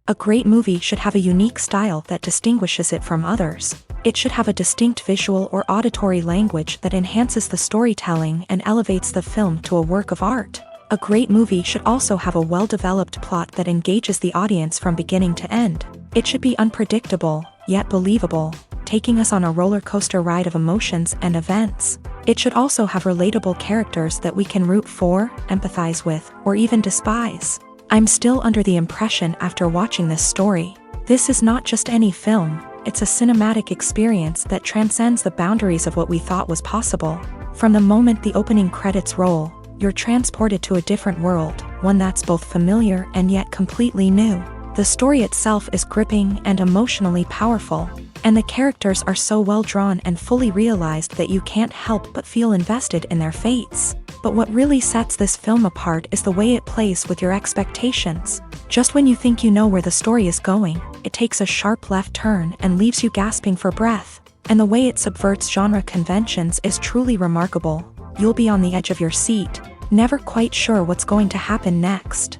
A great movie should have a unique style that distinguishes it from others. It should have a distinct visual or auditory language that enhances the storytelling and elevates the film to a work of art. A great movie should also have a well-developed plot that engages the audience from beginning to end. It should be unpredictable, yet believable, taking us on a roller coaster ride of emotions and events. It should also have relatable characters that we can root for, empathize with, or even despise. I'm still under the impression after watching this story. This is not just any film, it's a cinematic experience that transcends the boundaries of what we thought was possible. From the moment the opening credits roll, you're transported to a different world, one that's both familiar and yet completely new. The story itself is gripping and emotionally powerful, and the characters are so well drawn and fully realized that you can't help but feel invested in their fates. But what really sets this film apart is the way it plays with your expectations. Just when you think you know where the story is going, it takes a sharp left turn and leaves you gasping for breath. And the way it subverts genre conventions is truly remarkable. You'll be on the edge of your seat, never quite sure what's going to happen next.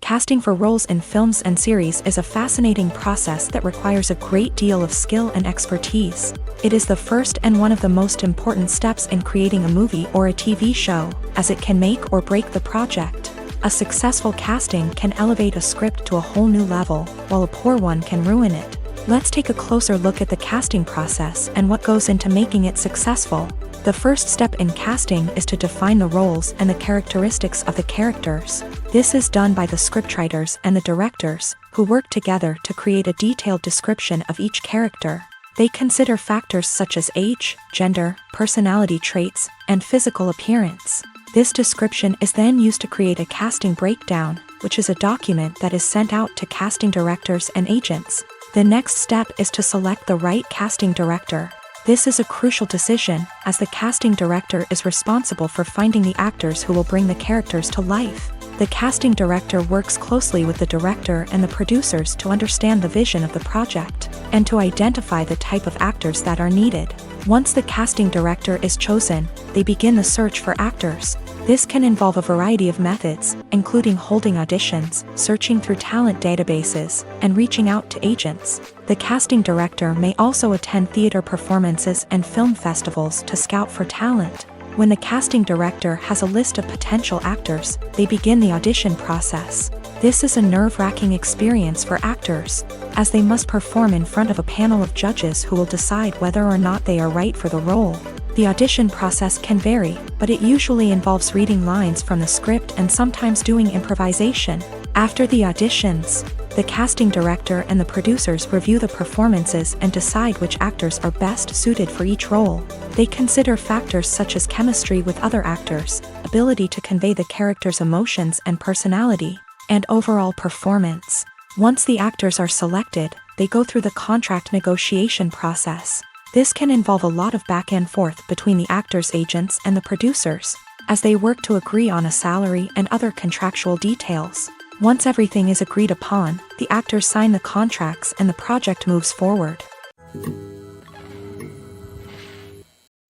Casting for roles in films and series is a fascinating process that requires a great deal of skill and expertise. It is the first and one of the most important steps in creating a movie or a TV show, as it can make or break the project. A successful casting can elevate a script to a whole new level, while a poor one can ruin it. Let's take a closer look at the casting process and what goes into making it successful. The first step in casting is to define the roles and the characteristics of the characters. This is done by the scriptwriters and the directors, who work together to create a detailed description of each character. They consider factors such as age, gender, personality traits, and physical appearance. This description is then used to create a casting breakdown, which is a document that is sent out to casting directors and agents. The next step is to select the right casting director. This is a crucial decision, as the casting director is responsible for finding the actors who will bring the characters to life. The casting director works closely with the director and the producers to understand the vision of the project, and to identify the type of actors that are needed. Once the casting director is chosen, they begin the search for actors. This can involve a variety of methods, including holding auditions, searching through talent databases, and reaching out to agents. The casting director may also attend theater performances and film festivals to scout for talent. When the casting director has a list of potential actors, they begin the audition process. This is a nerve-wracking experience for actors, as they must perform in front of a panel of judges who will decide whether or not they are right for the role. The audition process can vary, but it usually involves reading lines from the script and sometimes doing improvisation. After the auditions, the casting director and the producers review the performances and decide which actors are best suited for each role. They consider factors such as chemistry with other actors, ability to convey the character's emotions and personality, and overall performance. Once the actors are selected, they go through the contract negotiation process. This can involve a lot of back and forth between the actors' agents and the producers, as they work to agree on a salary and other contractual details. Once everything is agreed upon, the actors sign the contracts and the project moves forward.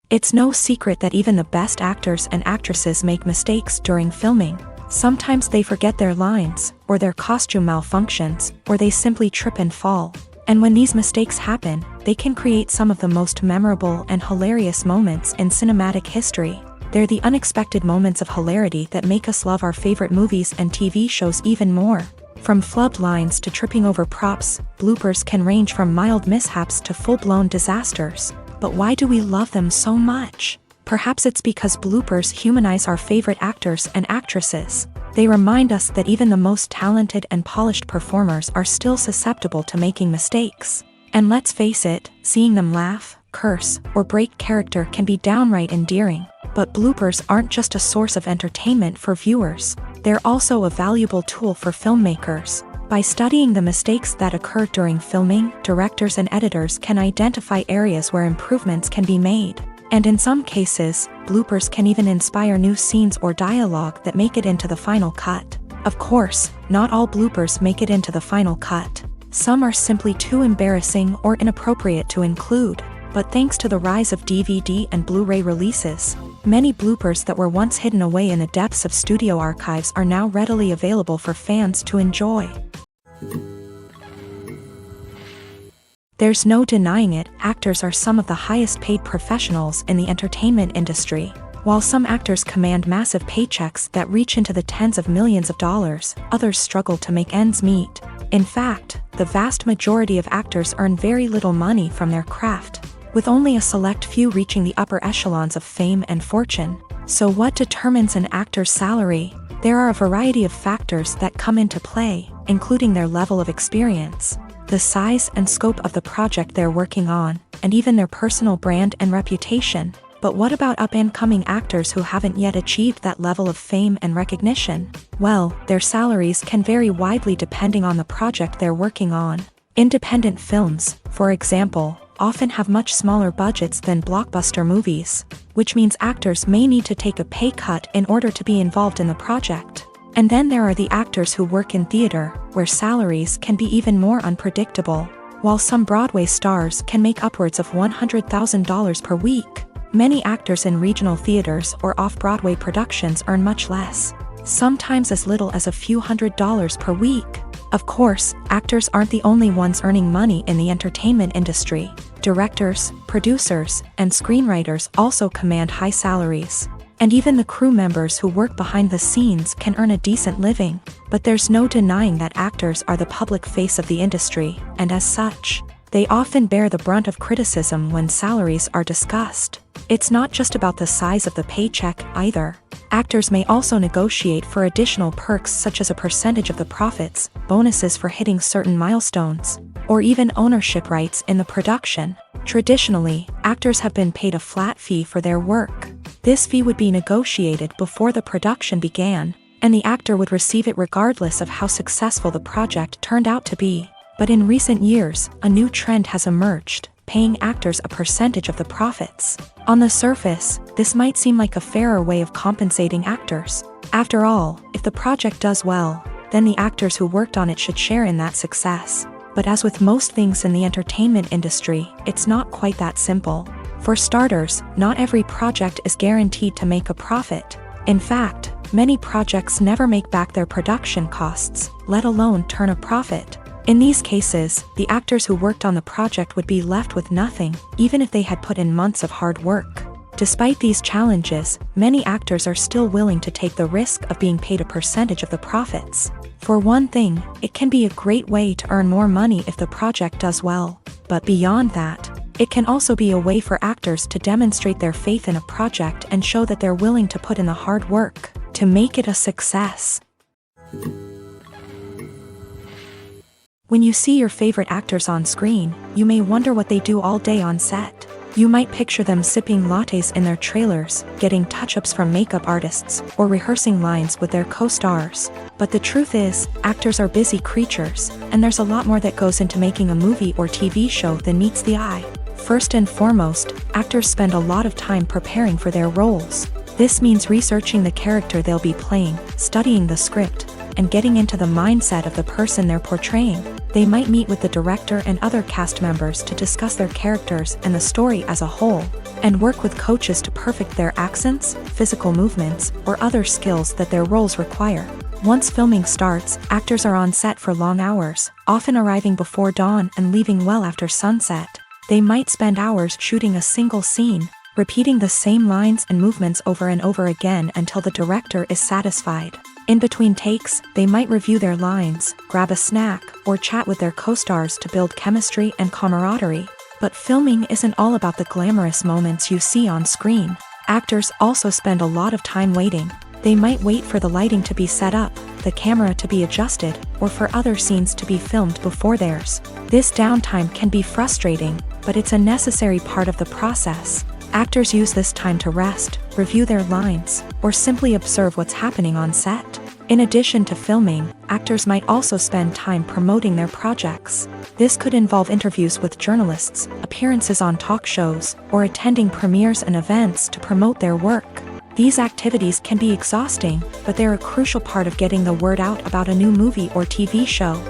It's no secret that even the best actors and actresses make mistakes during filming. Sometimes they forget their lines, or their costume malfunctions, or they simply trip and fall. And when these mistakes happen, they can create some of the most memorable and hilarious moments in cinematic history. They're the unexpected moments of hilarity that make us love our favorite movies and TV shows even more. From flubbed lines to tripping over props, bloopers can range from mild mishaps to full-blown disasters. But why do we love them so much? Perhaps it's because bloopers humanize our favorite actors and actresses. They remind us that even the most talented and polished performers are still susceptible to making mistakes. And let's face it, seeing them laugh, curse, or break character can be downright endearing. But bloopers aren't just a source of entertainment for viewers. They're also a valuable tool for filmmakers. By studying the mistakes that occur during filming, directors and editors can identify areas where improvements can be made. And in some cases, bloopers can even inspire new scenes or dialogue that make it into the final cut. Of course, not all bloopers make it into the final cut. Some are simply too embarrassing or inappropriate to include. But thanks to the rise of DVD and Blu-ray releases, Many bloopers that were once hidden away in the depths of studio archives are now readily available for fans to enjoy. There's no denying it, actors are some of the highest paid professionals in the entertainment industry. While some actors command massive paychecks that reach into the tens of millions of dollars, others struggle to make ends meet. In fact, the vast majority of actors earn very little money from their craft, with only a select few reaching the upper echelons of fame and fortune. So what determines an actor's salary? There are a variety of factors that come into play, including their level of experience, the size and scope of the project they're working on, and even their personal brand and reputation. But what about up-and-coming actors who haven't yet achieved that level of fame and recognition? Well, their salaries can vary widely depending on the project they're working on. Independent films, for example, often have much smaller budgets than blockbuster movies, which means actors may need to take a pay cut in order to be involved in the project. And then there are the actors who work in theater, where salaries can be even more unpredictable. While some Broadway stars can make upwards of $100,000 per week, many actors in regional theaters or off-Broadway productions earn much less, sometimes as little as a few $100s per week. Of course, actors aren't the only ones earning money in the entertainment industry. Directors, producers, and screenwriters also command high salaries. And even the crew members who work behind the scenes can earn a decent living. But there's no denying that actors are the public face of the industry, and as such, they often bear the brunt of criticism when salaries are discussed. It's not just about the size of the paycheck either. Actors may also negotiate for additional perks such as a percentage of the profits, bonuses for hitting certain milestones, or even ownership rights in the production. Traditionally, actors have been paid a flat fee for their work. This fee would be negotiated before the production began, and the actor would receive it regardless of how successful the project turned out to be. But in recent years, a new trend has emerged, paying actors a percentage of the profits. On the surface, this might seem like a fairer way of compensating actors. After all, if the project does well, then the actors who worked on it should share in that success. But as with most things in the entertainment industry, it's not quite that simple. For starters, not every project is guaranteed to make a profit. In fact, many projects never make back their production costs, let alone turn a profit. In these cases, the actors who worked on the project would be left with nothing, even if they had put in months of hard work. Despite these challenges, many actors are still willing to take the risk of being paid a percentage of the profits. For one thing, it can be a great way to earn more money if the project does well. But beyond that, it can also be a way for actors to demonstrate their faith in a project and show that they're willing to put in the hard work to make it a success. When you see your favorite actors on screen, you may wonder what they do all day on set. You might picture them sipping lattes in their trailers, getting touch-ups from makeup artists, or rehearsing lines with their co-stars. But the truth is, actors are busy creatures, and there's a lot more that goes into making a movie or TV show than meets the eye. First and foremost, actors spend a lot of time preparing for their roles. This means researching the character they'll be playing, studying the script, and getting into the mindset of the person they're portraying. They might meet with the director and other cast members to discuss their characters and the story as a whole, and work with coaches to perfect their accents, physical movements, or other skills that their roles require. Once filming starts, actors are on set for long hours, often arriving before dawn and leaving well after sunset. They might spend hours shooting a single scene, repeating the same lines and movements over and over again until the director is satisfied. In between takes, they might review their lines, grab a snack, or chat with their co-stars to build chemistry and camaraderie. But filming isn't all about the glamorous moments you see on screen. Actors also spend a lot of time waiting. They might wait for the lighting to be set up, the camera to be adjusted, or for other scenes to be filmed before theirs. This downtime can be frustrating, but it's a necessary part of the process. Actors use this time to rest, review their lines, or simply observe what's happening on set. In addition to filming, actors might also spend time promoting their projects. This could involve interviews with journalists, appearances on talk shows, or attending premieres and events to promote their work. These activities can be exhausting, but they're a crucial part of getting the word out about a new movie or TV show.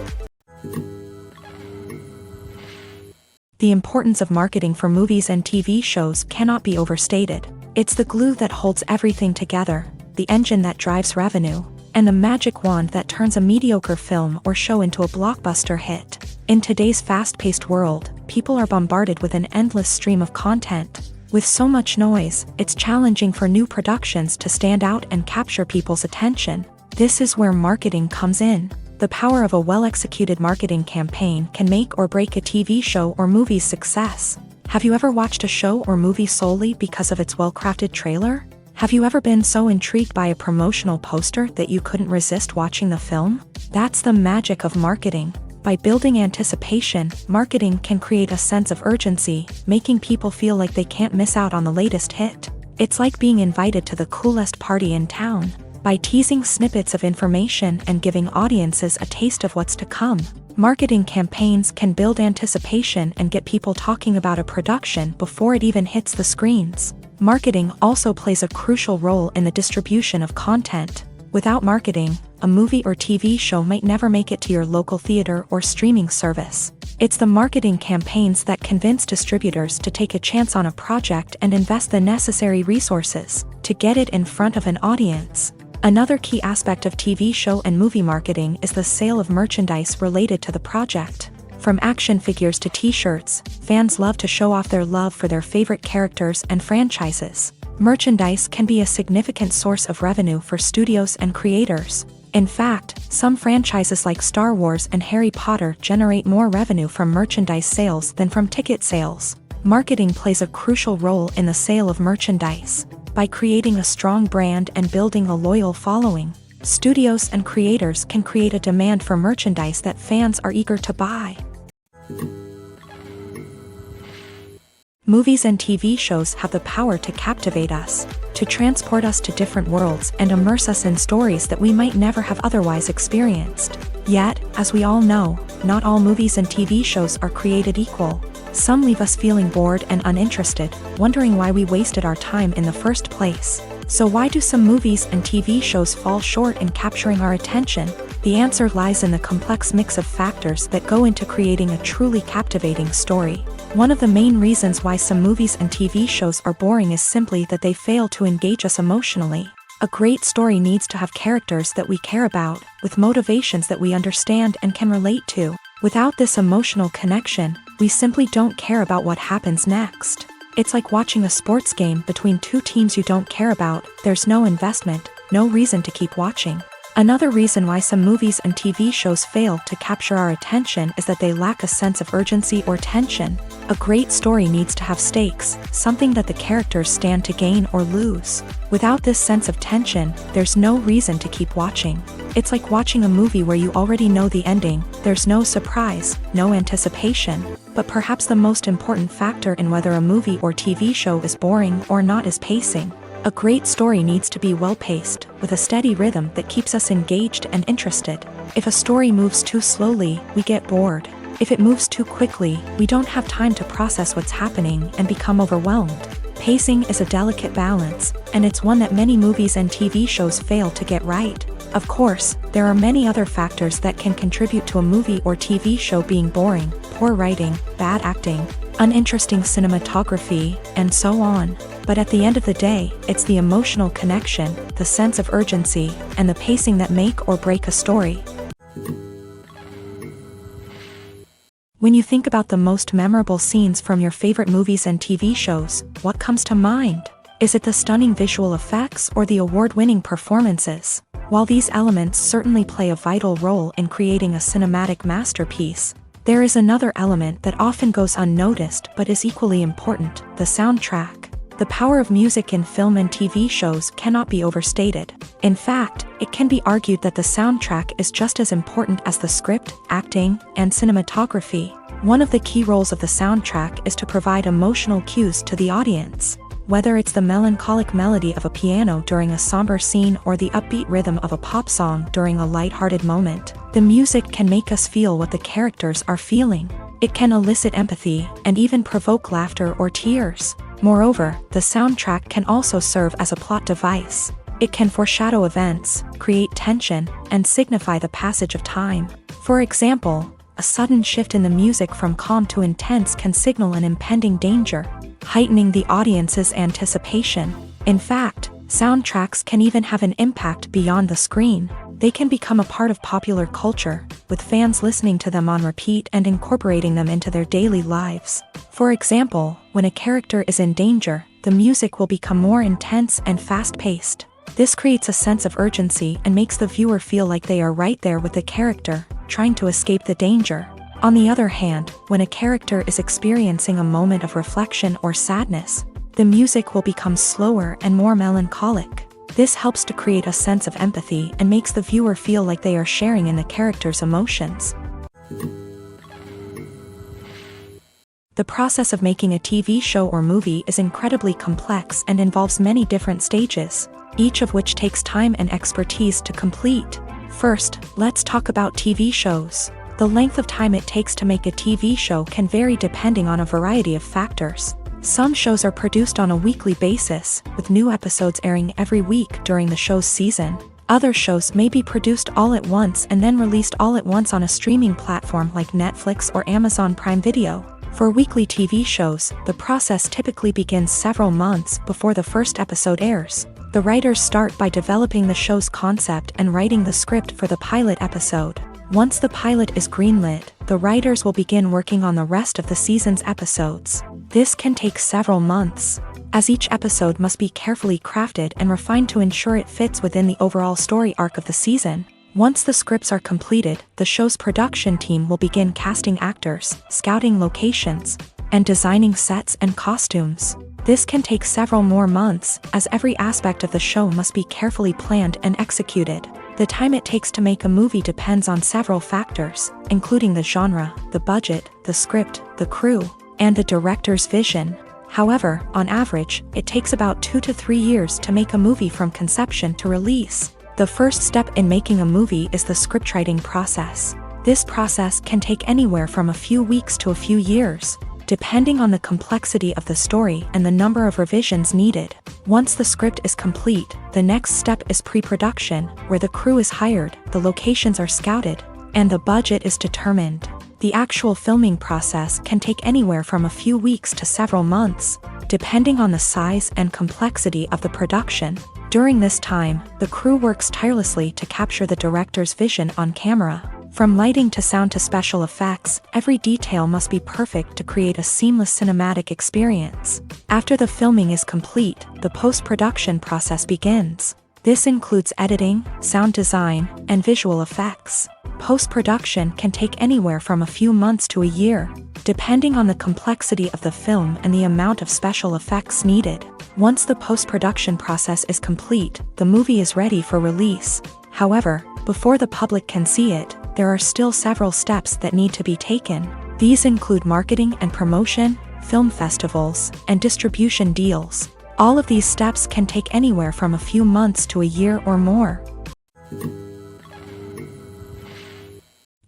The importance of marketing for movies and TV shows cannot be overstated. It's the glue that holds everything together, the engine that drives revenue, and the magic wand that turns a mediocre film or show into a blockbuster hit. In today's fast-paced world, people are bombarded with an endless stream of content. With so much noise, it's challenging for new productions to stand out and capture people's attention. This is where marketing comes in. The power of a well-executed marketing campaign can make or break a TV show or movie's success. Have you ever watched a show or movie solely because of its well-crafted trailer? Have you ever been so intrigued by a promotional poster that you couldn't resist watching the film? That's the magic of marketing. By building anticipation, marketing can create a sense of urgency, making people feel like they can't miss out on the latest hit. It's like being invited to the coolest party in town. By teasing snippets of information and giving audiences a taste of what's to come, marketing campaigns can build anticipation and get people talking about a production before it even hits the screens. Marketing also plays a crucial role in the distribution of content. Without marketing, a movie or TV show might never make it to your local theater or streaming service. It's the marketing campaigns that convince distributors to take a chance on a project and invest the necessary resources to get it in front of an audience. Another key aspect of TV show and movie marketing is the sale of merchandise related to the project. From action figures to t-shirts, fans love to show off their love for their favorite characters and franchises. Merchandise can be a significant source of revenue for studios and creators. In fact, some franchises like Star Wars and Harry Potter generate more revenue from merchandise sales than from ticket sales. Marketing plays a crucial role in the sale of merchandise. By creating a strong brand and building a loyal following, studios and creators can create a demand for merchandise that fans are eager to buy. Movies and TV shows have the power to captivate us, to transport us to different worlds and immerse us in stories that we might never have otherwise experienced. Yet, as we all know, not all movies and TV shows are created equal. Some leave us feeling bored and uninterested, wondering why we wasted our time in the first place. So why do some movies and TV shows fall short in capturing our attention? The answer lies in the complex mix of factors that go into creating a truly captivating story. One of the main reasons why some movies and TV shows are boring is simply that they fail to engage us emotionally. A great story needs to have characters that we care about, with motivations that we understand and can relate to. Without this emotional connection, we simply don't care about what happens next. It's like watching a sports game between two teams you don't care about. There's no investment, no reason to keep watching. Another reason why some movies and TV shows fail to capture our attention is that they lack a sense of urgency or tension. A great story needs to have stakes, something that the characters stand to gain or lose. Without this sense of tension, there's no reason to keep watching. It's like watching a movie where you already know the ending. There's no surprise, no anticipation. But perhaps the most important factor in whether a movie or TV show is boring or not is pacing. A great story needs to be well-paced, with a steady rhythm that keeps us engaged and interested. If a story moves too slowly, we get bored. If it moves too quickly, we don't have time to process what's happening and become overwhelmed. Pacing is a delicate balance, and it's one that many movies and TV shows fail to get right. Of course, there are many other factors that can contribute to a movie or TV show being boring: poor writing, bad acting, uninteresting cinematography, and so on. But at the end of the day, it's the emotional connection, the sense of urgency, and the pacing that make or break a story. When you think about the most memorable scenes from your favorite movies and TV shows, what comes to mind? Is it the stunning visual effects or the award-winning performances? While these elements certainly play a vital role in creating a cinematic masterpiece, there is another element that often goes unnoticed but is equally important: the soundtrack. The power of music in film and TV shows cannot be overstated. In fact, it can be argued that the soundtrack is just as important as the script, acting, and cinematography. One of the key roles of the soundtrack is to provide emotional cues to the audience. Whether it's the melancholic melody of a piano during a somber scene or the upbeat rhythm of a pop song during a light-hearted moment, the music can make us feel what the characters are feeling. It can elicit empathy and even provoke laughter or tears. Moreover, the soundtrack can also serve as a plot device. It can foreshadow events, create tension, and signify the passage of time. For example, a sudden shift in the music from calm to intense can signal an impending danger. heightening the audience's anticipation. In fact, soundtracks can even have an impact beyond the screen. They can become a part of popular culture, with fans listening to them on repeat and incorporating them into their daily lives. For example, when a character is in danger, the music will become more intense and fast-paced. This creates a sense of urgency and makes the viewer feel like they are right there with the character, trying to escape the danger. On the other hand, when a character is experiencing a moment of reflection or sadness, the music will become slower and more melancholic. This helps to create a sense of empathy and makes the viewer feel like they are sharing in the character's emotions. The process of making a TV show or movie is incredibly complex and involves many different stages, each of which takes time and expertise to complete. First, let's talk about TV shows. The length of time it takes to make a TV show can vary depending on a variety of factors. Some shows are produced on a weekly basis, with new episodes airing every week during the show's season. Other shows may be produced all at once and then released all at once on a streaming platform like Netflix or Amazon Prime Video. For weekly TV shows, the process typically begins several months before the first episode airs. The writers start by developing the show's concept and writing the script for the pilot episode. Once the pilot is greenlit, the writers will begin working on the rest of the season's episodes. This can take several months, as each episode must be carefully crafted and refined to ensure it fits within the overall story arc of the season. Once the scripts are completed, the show's production team will begin casting actors, scouting locations, and designing sets and costumes. This can take several more months, as every aspect of the show must be carefully planned and executed. The time it takes to make a movie depends on several factors, including the genre, the budget, the script, the crew, and the director's vision. However, on average, it takes about 2 to 3 years to make a movie from conception to release. The first step in making a movie is the scriptwriting process. This process can take anywhere from a few weeks to a few years, depending on the complexity of the story and the number of revisions needed. Once the script is complete, the next step is pre-production, where the crew is hired, the locations are scouted, and the budget is determined. The actual filming process can take anywhere from a few weeks to several months, depending on the size and complexity of the production. During this time, the crew works tirelessly to capture the director's vision on camera. From lighting to sound to special effects, every detail must be perfect to create a seamless cinematic experience. After the filming is complete, the post-production process begins. This includes editing, sound design, and visual effects. Post-production can take anywhere from a few months to a year, depending on the complexity of the film and the amount of special effects needed. Once the post-production process is complete, the movie is ready for release. However, before the public can see it, there are still several steps that need to be taken. These include marketing and promotion, film festivals, and distribution deals. All of these steps can take anywhere from a few months to a year or more.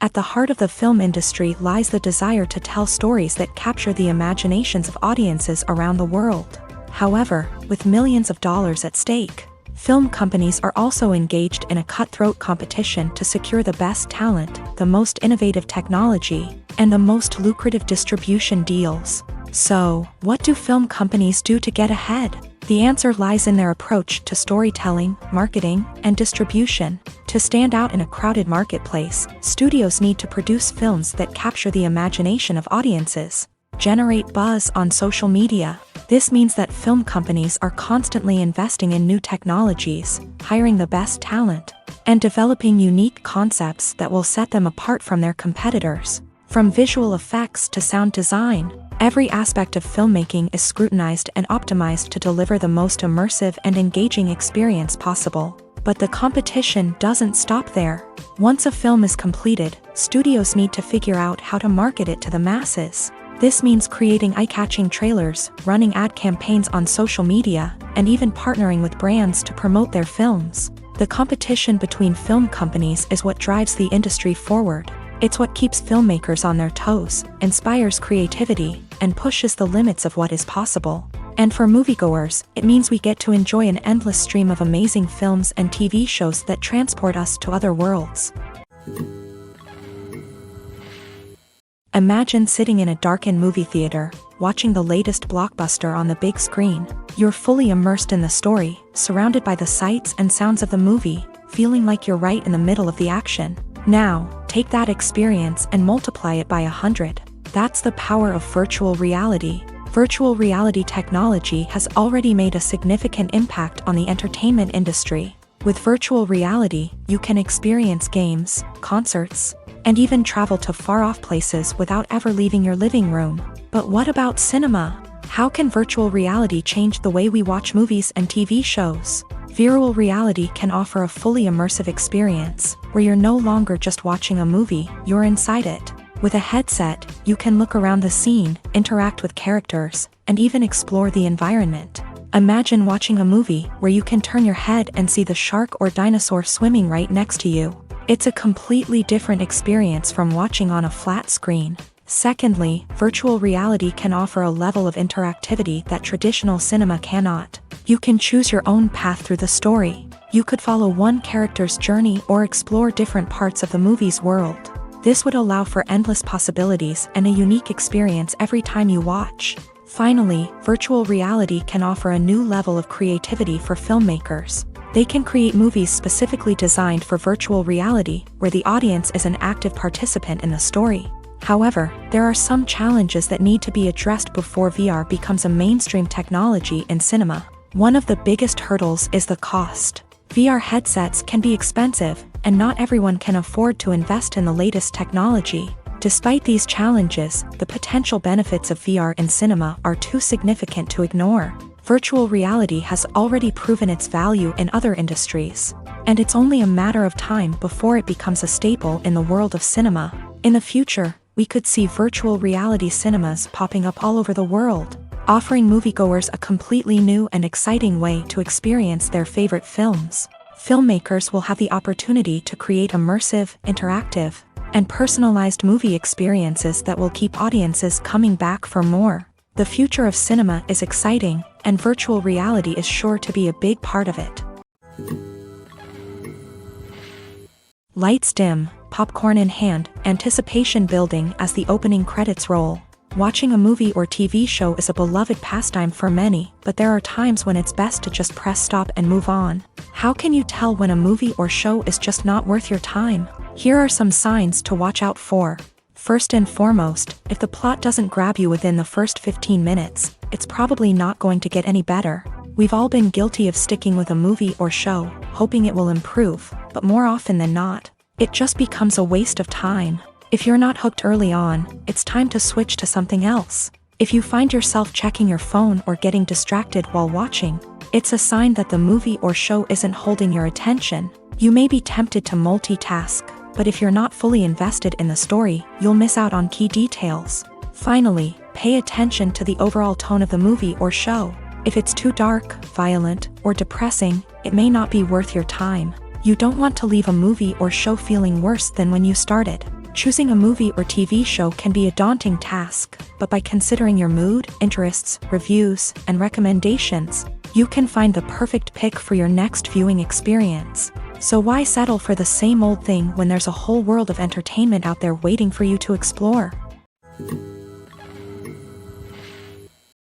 At the heart of the film industry lies the desire to tell stories that capture the imaginations of audiences around the world. However, with millions of dollars at stake, film companies are also engaged in a cutthroat competition to secure the best talent, the most innovative technology, and the most lucrative distribution deals. So, what do film companies do to get ahead? The answer lies in their approach to storytelling, marketing, and distribution. To stand out in a crowded marketplace, studios need to produce films that capture the imagination of audiences, generate buzz on social media. This means that film companies are constantly investing in new technologies, hiring the best talent, and developing unique concepts that will set them apart from their competitors. From visual effects to sound design, every aspect of filmmaking is scrutinized and optimized to deliver the most immersive and engaging experience possible. But the competition doesn't stop there. Once a film is completed, studios need to figure out how to market it to the masses. This means creating eye-catching trailers, running ad campaigns on social media, and even partnering with brands to promote their films. The competition between film companies is what drives the industry forward. It's what keeps filmmakers on their toes, inspires creativity, and pushes the limits of what is possible. And for moviegoers, it means we get to enjoy an endless stream of amazing films and TV shows that transport us to other worlds. Imagine sitting in a darkened movie theater, watching the latest blockbuster on the big screen. You're fully immersed in the story, surrounded by the sights and sounds of the movie, feeling like you're right in the middle of the action. Now, take that experience and multiply it by 100. That's the power of virtual reality. Virtual reality technology has already made a significant impact on the entertainment industry. With virtual reality, you can experience games, concerts, and even travel to far-off places without ever leaving your living room. But what about cinema? How can virtual reality change the way we watch movies and TV shows? Virtual reality can offer a fully immersive experience, where you're no longer just watching a movie, you're inside it. With a headset, you can look around the scene, interact with characters, and even explore the environment. Imagine watching a movie where you can turn your head and see the shark or dinosaur swimming right next to you. It's a completely different experience from watching on a flat screen. Secondly, virtual reality can offer a level of interactivity that traditional cinema cannot. You can choose your own path through the story. You could follow one character's journey or explore different parts of the movie's world. This would allow for endless possibilities and a unique experience every time you watch. Finally, virtual reality can offer a new level of creativity for filmmakers. They can create movies specifically designed for virtual reality, where the audience is an active participant in the story. However, there are some challenges that need to be addressed before VR becomes a mainstream technology in cinema. One of the biggest hurdles is the cost. VR headsets can be expensive, and not everyone can afford to invest in the latest technology. Despite these challenges, the potential benefits of VR in cinema are too significant to ignore. Virtual reality has already proven its value in other industries, and it's only a matter of time before it becomes a staple in the world of cinema. In the future, we could see virtual reality cinemas popping up all over the world, offering moviegoers a completely new and exciting way to experience their favorite films. Filmmakers will have the opportunity to create immersive, interactive, and personalized movie experiences that will keep audiences coming back for more. The future of cinema is exciting, and virtual reality is sure to be a big part of it. Lights dim, popcorn in hand, anticipation building as the opening credits roll. Watching a movie or TV show is a beloved pastime for many, but there are times when it's best to just press stop and move on. How can you tell when a movie or show is just not worth your time? Here are some signs to watch out for. First and foremost, if the plot doesn't grab you within the first 15 minutes, it's probably not going to get any better. We've all been guilty of sticking with a movie or show, hoping it will improve, but more often than not, it just becomes a waste of time. If you're not hooked early on, it's time to switch to something else. If you find yourself checking your phone or getting distracted while watching, it's a sign that the movie or show isn't holding your attention. You may be tempted to multitask, but if you're not fully invested in the story, you'll miss out on key details. Finally, pay attention to the overall tone of the movie or show. If it's too dark, violent, or depressing, it may not be worth your time. You don't want to leave a movie or show feeling worse than when you started. Choosing a movie or TV show can be a daunting task, but by considering your mood, interests, reviews, and recommendations, you can find the perfect pick for your next viewing experience. So why settle for the same old thing when there's a whole world of entertainment out there waiting for you to explore?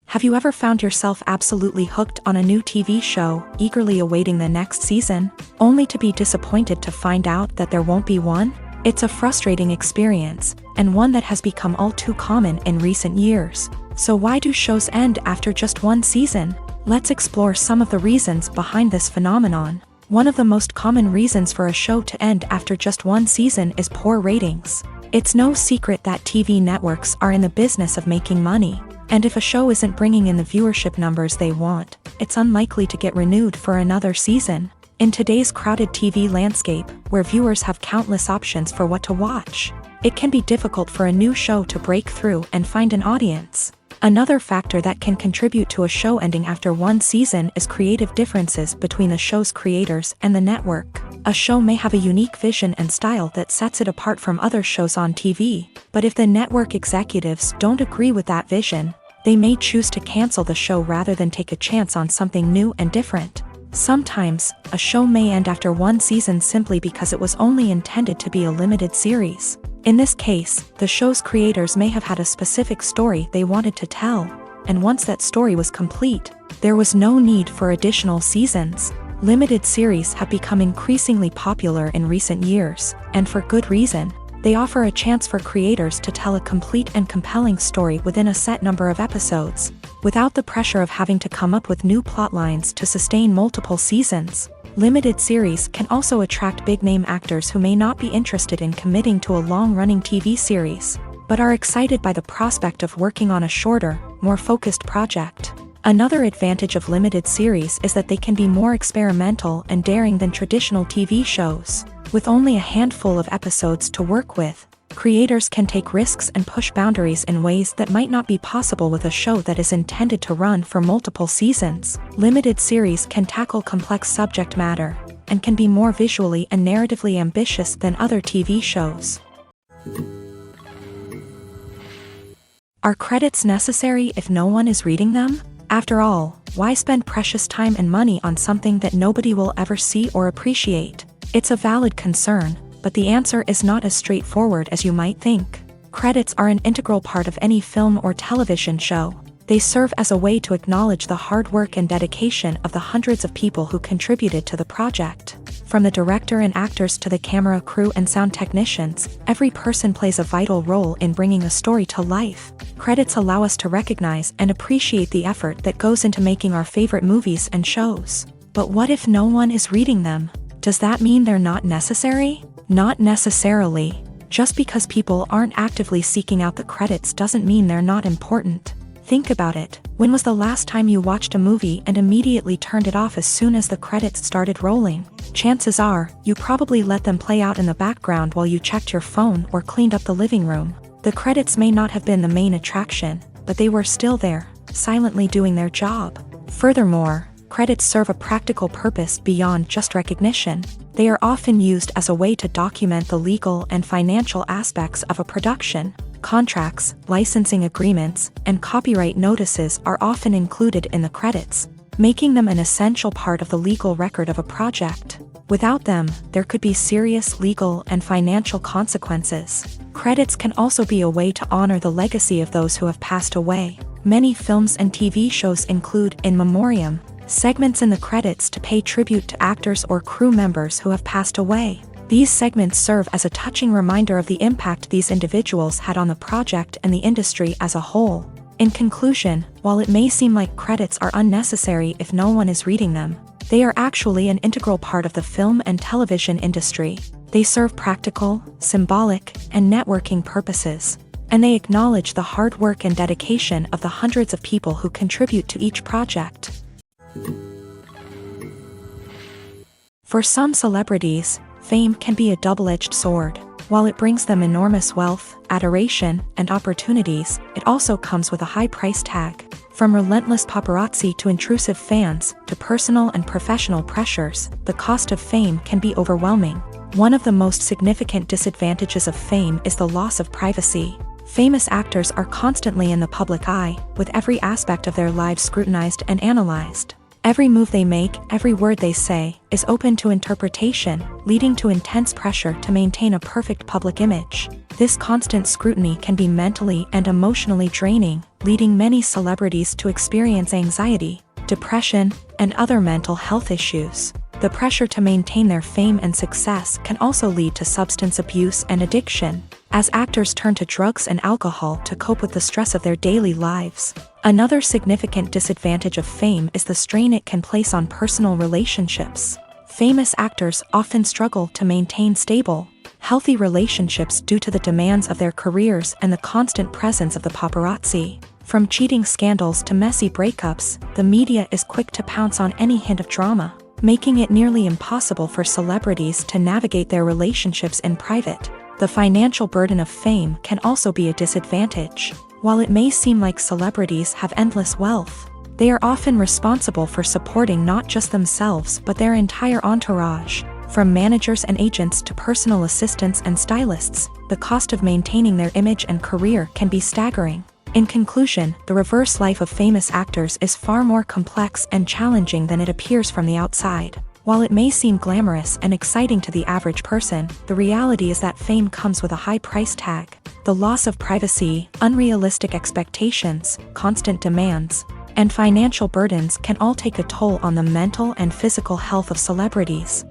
Have you ever found yourself absolutely hooked on a new TV show, eagerly awaiting the next season, only to be disappointed to find out that there won't be one? It's a frustrating experience, and one that has become all too common in recent years. So why do shows end after just one season? Let's explore some of the reasons behind this phenomenon. One of the most common reasons for a show to end after just one season is poor ratings. It's no secret that TV networks are in the business of making money, and if a show isn't bringing in the viewership numbers they want, it's unlikely to get renewed for another season. In today's crowded TV landscape, where viewers have countless options for what to watch, it can be difficult for a new show to break through and find an audience. Another factor that can contribute to a show ending after one season is creative differences between the show's creators and the network. A show may have a unique vision and style that sets it apart from other shows on TV, but if the network executives don't agree with that vision, they may choose to cancel the show rather than take a chance on something new and different. Sometimes, a show may end after one season simply because it was only intended to be a limited series. In this case, the show's creators may have had a specific story they wanted to tell, and once that story was complete, there was no need for additional seasons. Limited series have become increasingly popular in recent years, and for good reason. They offer a chance for creators to tell a complete and compelling story within a set number of episodes, without the pressure of having to come up with new plotlines to sustain multiple seasons. Limited series can also attract big-name actors who may not be interested in committing to a long-running TV series, but are excited by the prospect of working on a shorter, more focused project. Another advantage of limited series is that they can be more experimental and daring than traditional TV shows. With only a handful of episodes to work with, creators can take risks and push boundaries in ways that might not be possible with a show that is intended to run for multiple seasons. Limited series can tackle complex subject matter, and can be more visually and narratively ambitious than other TV shows. Are credits necessary if no one is reading them? After all, why spend precious time and money on something that nobody will ever see or appreciate? It's a valid concern, but the answer is not as straightforward as you might think. Credits are an integral part of any film or television show. They serve as a way to acknowledge the hard work and dedication of the hundreds of people who contributed to the project. From the director and actors to the camera crew and sound technicians, every person plays a vital role in bringing a story to life. Credits allow us to recognize and appreciate the effort that goes into making our favorite movies and shows. But what if no one is reading them? Does that mean they're not necessary? Not necessarily. Just because people aren't actively seeking out the credits doesn't mean they're not important. Think about it. When was the last time you watched a movie and immediately turned it off as soon as the credits started rolling? Chances are, you probably let them play out in the background while you checked your phone or cleaned up the living room. The credits may not have been the main attraction, but they were still there, silently doing their job. Furthermore, credits serve a practical purpose beyond just recognition. They are often used as a way to document the legal and financial aspects of a production. Contracts, licensing agreements, and copyright notices are often included in the credits, making them an essential part of the legal record of a project. Without them, there could be serious legal and financial consequences. Credits can also be a way to honor the legacy of those who have passed away. Many films and TV shows include in memoriam segments in the credits to pay tribute to actors or crew members who have passed away. These segments serve as a touching reminder of the impact these individuals had on the project and the industry as a whole. In conclusion, while it may seem like credits are unnecessary if no one is reading them, they are actually an integral part of the film and television industry. They serve practical, symbolic, and networking purposes, and they acknowledge the hard work and dedication of the hundreds of people who contribute to each project. For some celebrities, fame can be a double-edged sword. While it brings them enormous wealth, adoration, and opportunities, it also comes with a high price tag. From relentless paparazzi to intrusive fans, to personal and professional pressures, the cost of fame can be overwhelming. One of the most significant disadvantages of fame is the loss of privacy. Famous actors are constantly in the public eye, with every aspect of their lives scrutinized and analyzed. Every move they make, every word they say, is open to interpretation, leading to intense pressure to maintain a perfect public image. This constant scrutiny can be mentally and emotionally draining, leading many celebrities to experience anxiety, depression, and other mental health issues. The pressure to maintain their fame and success can also lead to substance abuse and addiction, as actors turn to drugs and alcohol to cope with the stress of their daily lives. Another significant disadvantage of fame is the strain it can place on personal relationships. Famous actors often struggle to maintain stable, healthy relationships due to the demands of their careers and the constant presence of the paparazzi. From cheating scandals to messy breakups, the media is quick to pounce on any hint of drama, making it nearly impossible for celebrities to navigate their relationships in private. The financial burden of fame can also be a disadvantage. While it may seem like celebrities have endless wealth, they are often responsible for supporting not just themselves but their entire entourage. From managers and agents to personal assistants and stylists, the cost of maintaining their image and career can be staggering. In conclusion, the reverse life of famous actors is far more complex and challenging than it appears from the outside. While it may seem glamorous and exciting to the average person, the reality is that fame comes with a high price tag. The loss of privacy, unrealistic expectations, constant demands, and financial burdens can all take a toll on the mental and physical health of celebrities.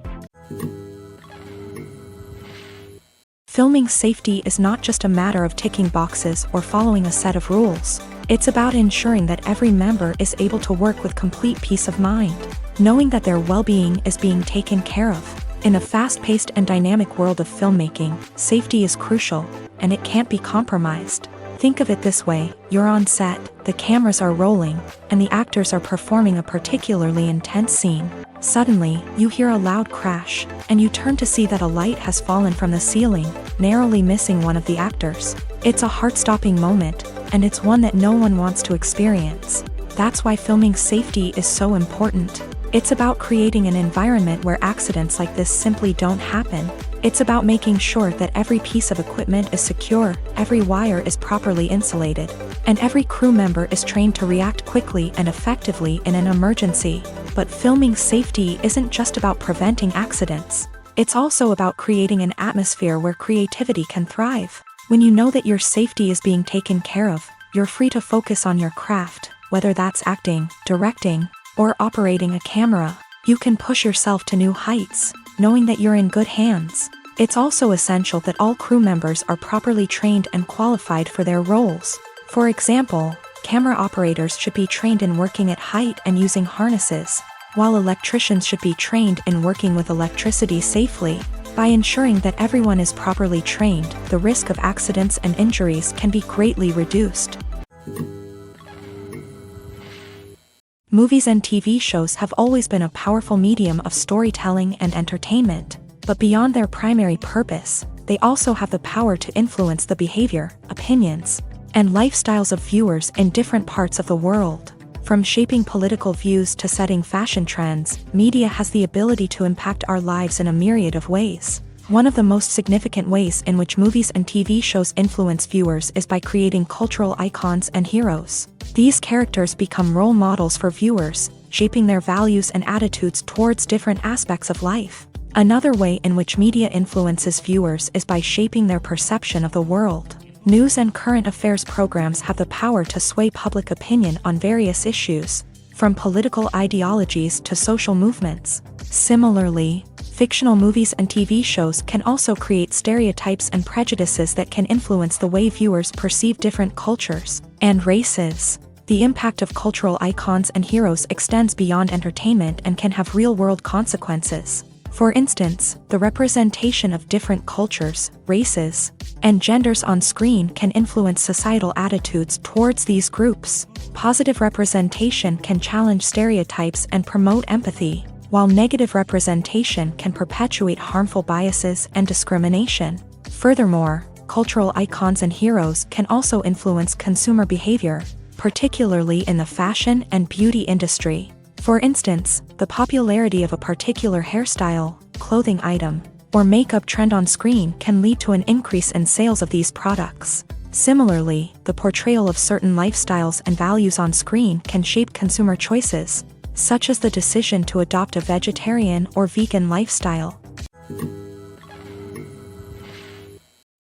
Filming safety is not just a matter of ticking boxes or following a set of rules. It's about ensuring that every member is able to work with complete peace of mind, knowing that their well-being is being taken care of. In a fast-paced and dynamic world of filmmaking, safety is crucial, and it can't be compromised. Think of it this way: you're on set, the cameras are rolling, and the actors are performing a particularly intense scene. Suddenly, you hear a loud crash, and you turn to see that a light has fallen from the ceiling, narrowly missing one of the actors. It's a heart-stopping moment, and it's one that no one wants to experience. That's why filming safety is so important. It's about creating an environment where accidents like this simply don't happen. It's about making sure that every piece of equipment is secure, every wire is properly insulated, and every crew member is trained to react quickly and effectively in an emergency. But filming safety isn't just about preventing accidents. It's also about creating an atmosphere where creativity can thrive. When you know that your safety is being taken care of, you're free to focus on your craft, whether that's acting, directing, or operating a camera. You can push yourself to new heights, knowing that you're in good hands. It's also essential that all crew members are properly trained and qualified for their roles. For example, camera operators should be trained in working at height and using harnesses, while electricians should be trained in working with electricity safely. By ensuring that everyone is properly trained, the risk of accidents and injuries can be greatly reduced. Movies and TV shows have always been a powerful medium of storytelling and entertainment, but beyond their primary purpose, they also have the power to influence the behavior, opinions, and lifestyles of viewers in different parts of the world. From shaping political views to setting fashion trends, media has the ability to impact our lives in a myriad of ways. One of the most significant ways in which movies and TV shows influence viewers is by creating cultural icons and heroes. These characters become role models for viewers, shaping their values and attitudes towards different aspects of life. Another way in which media influences viewers is by shaping their perception of the world. News and current affairs programs have the power to sway public opinion on various issues, from political ideologies to social movements. Similarly, fictional movies and TV shows can also create stereotypes and prejudices that can influence the way viewers perceive different cultures and races. The impact of cultural icons and heroes extends beyond entertainment and can have real-world consequences. For instance, the representation of different cultures, races, and genders on screen can influence societal attitudes towards these groups. Positive representation can challenge stereotypes and promote empathy, while negative representation can perpetuate harmful biases and discrimination. Furthermore, cultural icons and heroes can also influence consumer behavior, particularly in the fashion and beauty industry. For instance, the popularity of a particular hairstyle, clothing item, or makeup trend on screen can lead to an increase in sales of these products. Similarly, the portrayal of certain lifestyles and values on screen can shape consumer choices, such as the decision to adopt a vegetarian or vegan lifestyle.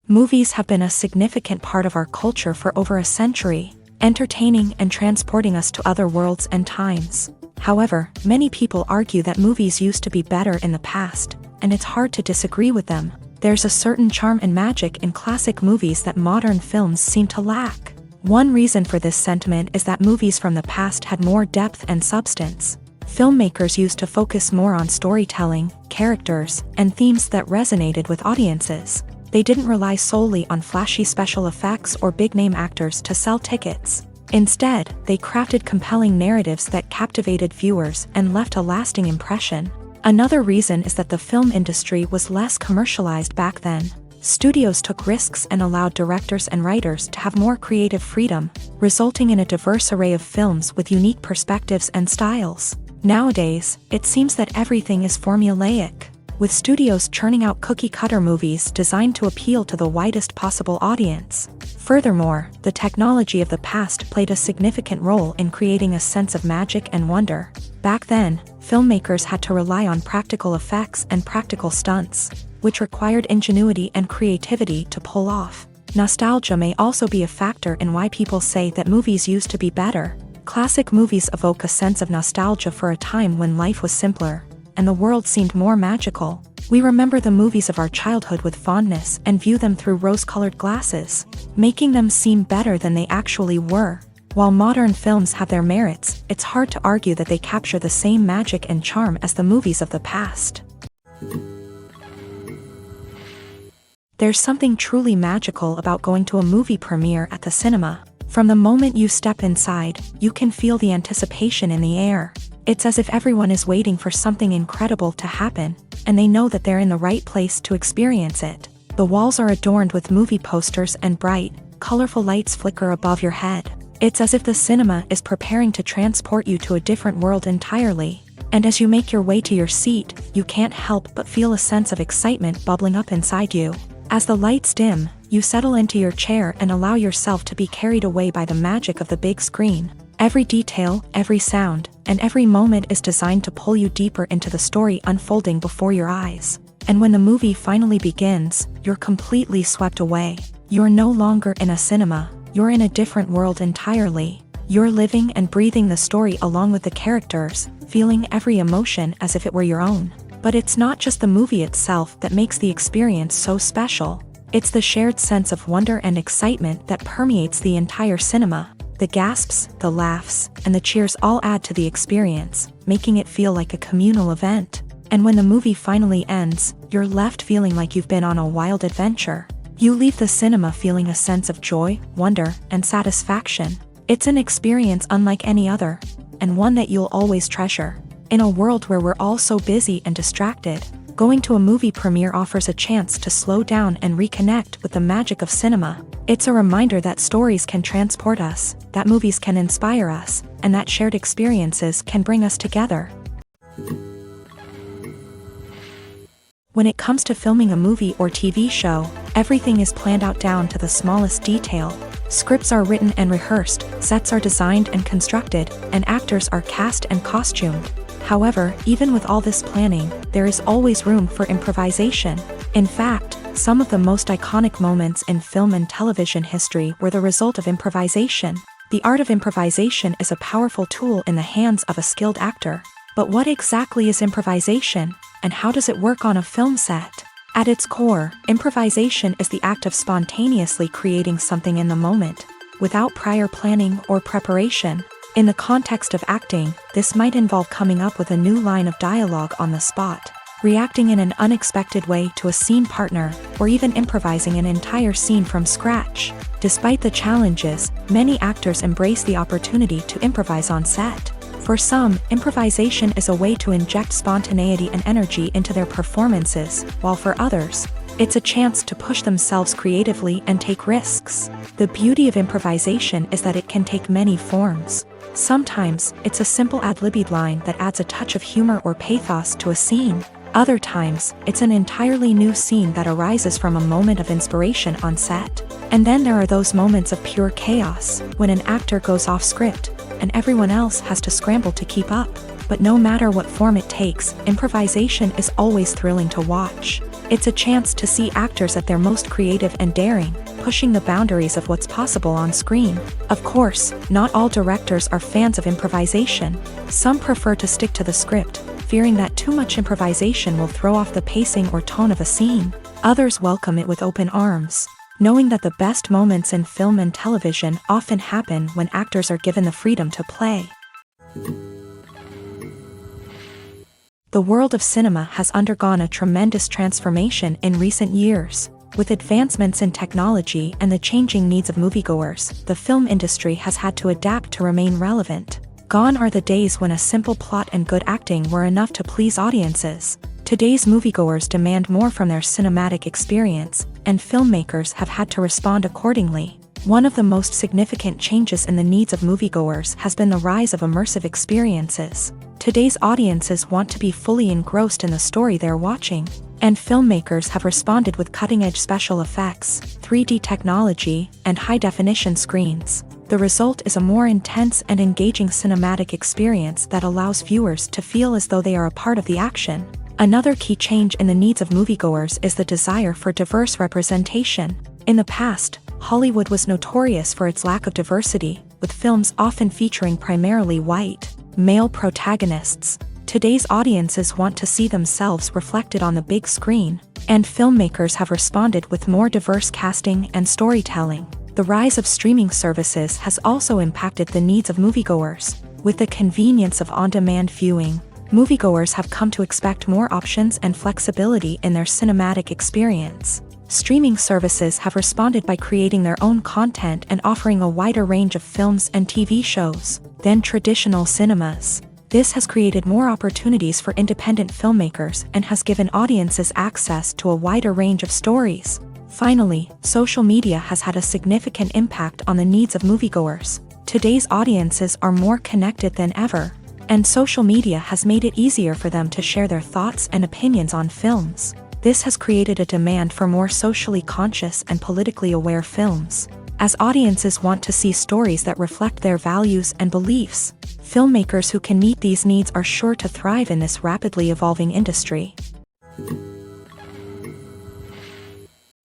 Movies have been a significant part of our culture for over a century, entertaining and transporting us to other worlds and times. However, many people argue that movies used to be better in the past, and it's hard to disagree with them. There's a certain charm and magic in classic movies that modern films seem to lack. One reason for this sentiment is that movies from the past had more depth and substance. Filmmakers used to focus more on storytelling, characters, and themes that resonated with audiences. They didn't rely solely on flashy special effects or big-name actors to sell tickets. Instead, they crafted compelling narratives that captivated viewers and left a lasting impression. Another reason is that the film industry was less commercialized back then. Studios took risks and allowed directors and writers to have more creative freedom, resulting in a diverse array of films with unique perspectives and styles. Nowadays, it seems that everything is formulaic, with studios churning out cookie-cutter movies designed to appeal to the widest possible audience. Furthermore, the technology of the past played a significant role in creating a sense of magic and wonder. Back then, filmmakers had to rely on practical effects and practical stunts, which required ingenuity and creativity to pull off. Nostalgia may also be a factor in why people say that movies used to be better. Classic movies evoke a sense of nostalgia for a time when life was simpler, and the world seemed more magical. We remember the movies of our childhood with fondness and view them through rose-colored glasses, making them seem better than they actually were. While modern films have their merits, it's hard to argue that they capture the same magic and charm as the movies of the past. There's something truly magical about going to a movie premiere at the cinema. From the moment you step inside, you can feel the anticipation in the air. It's as if everyone is waiting for something incredible to happen, and they know that they're in the right place to experience it. The walls are adorned with movie posters and bright, colorful lights flicker above your head. It's as if the cinema is preparing to transport you to a different world entirely. And as you make your way to your seat, you can't help but feel a sense of excitement bubbling up inside you. As the lights dim, you settle into your chair and allow yourself to be carried away by the magic of the big screen. Every detail, every sound, and every moment is designed to pull you deeper into the story unfolding before your eyes. And when the movie finally begins, you're completely swept away. You're no longer in a cinema, you're in a different world entirely. You're living and breathing the story along with the characters, feeling every emotion as if it were your own. But it's not just the movie itself that makes the experience so special. It's the shared sense of wonder and excitement that permeates the entire cinema. The gasps, the laughs, and the cheers all add to the experience, making it feel like a communal event. And when the movie finally ends, you're left feeling like you've been on a wild adventure. You leave the cinema feeling a sense of joy, wonder, and satisfaction. It's an experience unlike any other, and one that you'll always treasure. In a world where we're all so busy and distracted, going to a movie premiere offers a chance to slow down and reconnect with the magic of cinema. It's a reminder that stories can transport us, that movies can inspire us, and that shared experiences can bring us together. When it comes to filming a movie or TV show, everything is planned out down to the smallest detail. Scripts are written and rehearsed, sets are designed and constructed, and actors are cast and costumed. However, even with all this planning, there is always room for improvisation. In fact, some of the most iconic moments in film and television history were the result of improvisation. The art of improvisation is a powerful tool in the hands of a skilled actor. But what exactly is improvisation, and how does it work on a film set? At its core, improvisation is the act of spontaneously creating something in the moment, without prior planning or preparation. In the context of acting, this might involve coming up with a new line of dialogue on the spot, reacting in an unexpected way to a scene partner, or even improvising an entire scene from scratch. Despite the challenges, many actors embrace the opportunity to improvise on set. For some, improvisation is a way to inject spontaneity and energy into their performances, while for others, it's a chance to push themselves creatively and take risks. The beauty of improvisation is that it can take many forms. Sometimes, it's a simple ad-libbed line that adds a touch of humor or pathos to a scene. Other times, it's an entirely new scene that arises from a moment of inspiration on set. And then there are those moments of pure chaos, when an actor goes off script, and everyone else has to scramble to keep up. But no matter what form it takes, improvisation is always thrilling to watch. It's a chance to see actors at their most creative and daring, pushing the boundaries of what's possible on screen. Of course, not all directors are fans of improvisation. Some prefer to stick to the script, fearing that too much improvisation will throw off the pacing or tone of a scene. Others welcome it with open arms, knowing that the best moments in film and television often happen when actors are given the freedom to play. The world of cinema has undergone a tremendous transformation in recent years. With advancements in technology and the changing needs of moviegoers, the film industry has had to adapt to remain relevant. Gone are the days when a simple plot and good acting were enough to please audiences. Today's moviegoers demand more from their cinematic experience, and filmmakers have had to respond accordingly. One of the most significant changes in the needs of moviegoers has been the rise of immersive experiences. Today's audiences want to be fully engrossed in the story they're watching, and filmmakers have responded with cutting-edge special effects, 3D technology, and high-definition screens. The result is a more intense and engaging cinematic experience that allows viewers to feel as though they are a part of the action. Another key change in the needs of moviegoers is the desire for diverse representation. In the past, Hollywood was notorious for its lack of diversity, with films often featuring primarily white, male protagonists. Today's audiences want to see themselves reflected on the big screen, and filmmakers have responded with more diverse casting and storytelling. The rise of streaming services has also impacted the needs of moviegoers. With the convenience of on-demand viewing, moviegoers have come to expect more options and flexibility in their cinematic experience. Streaming services have responded by creating their own content and offering a wider range of films and TV shows than traditional cinemas. This has created more opportunities for independent filmmakers and has given audiences access to a wider range of stories. Finally, social media has had a significant impact on the needs of moviegoers. Today's audiences are more connected than ever, and social media has made it easier for them to share their thoughts and opinions on films. This has created a demand for more socially conscious and politically aware films. As audiences want to see stories that reflect their values and beliefs, filmmakers who can meet these needs are sure to thrive in this rapidly evolving industry.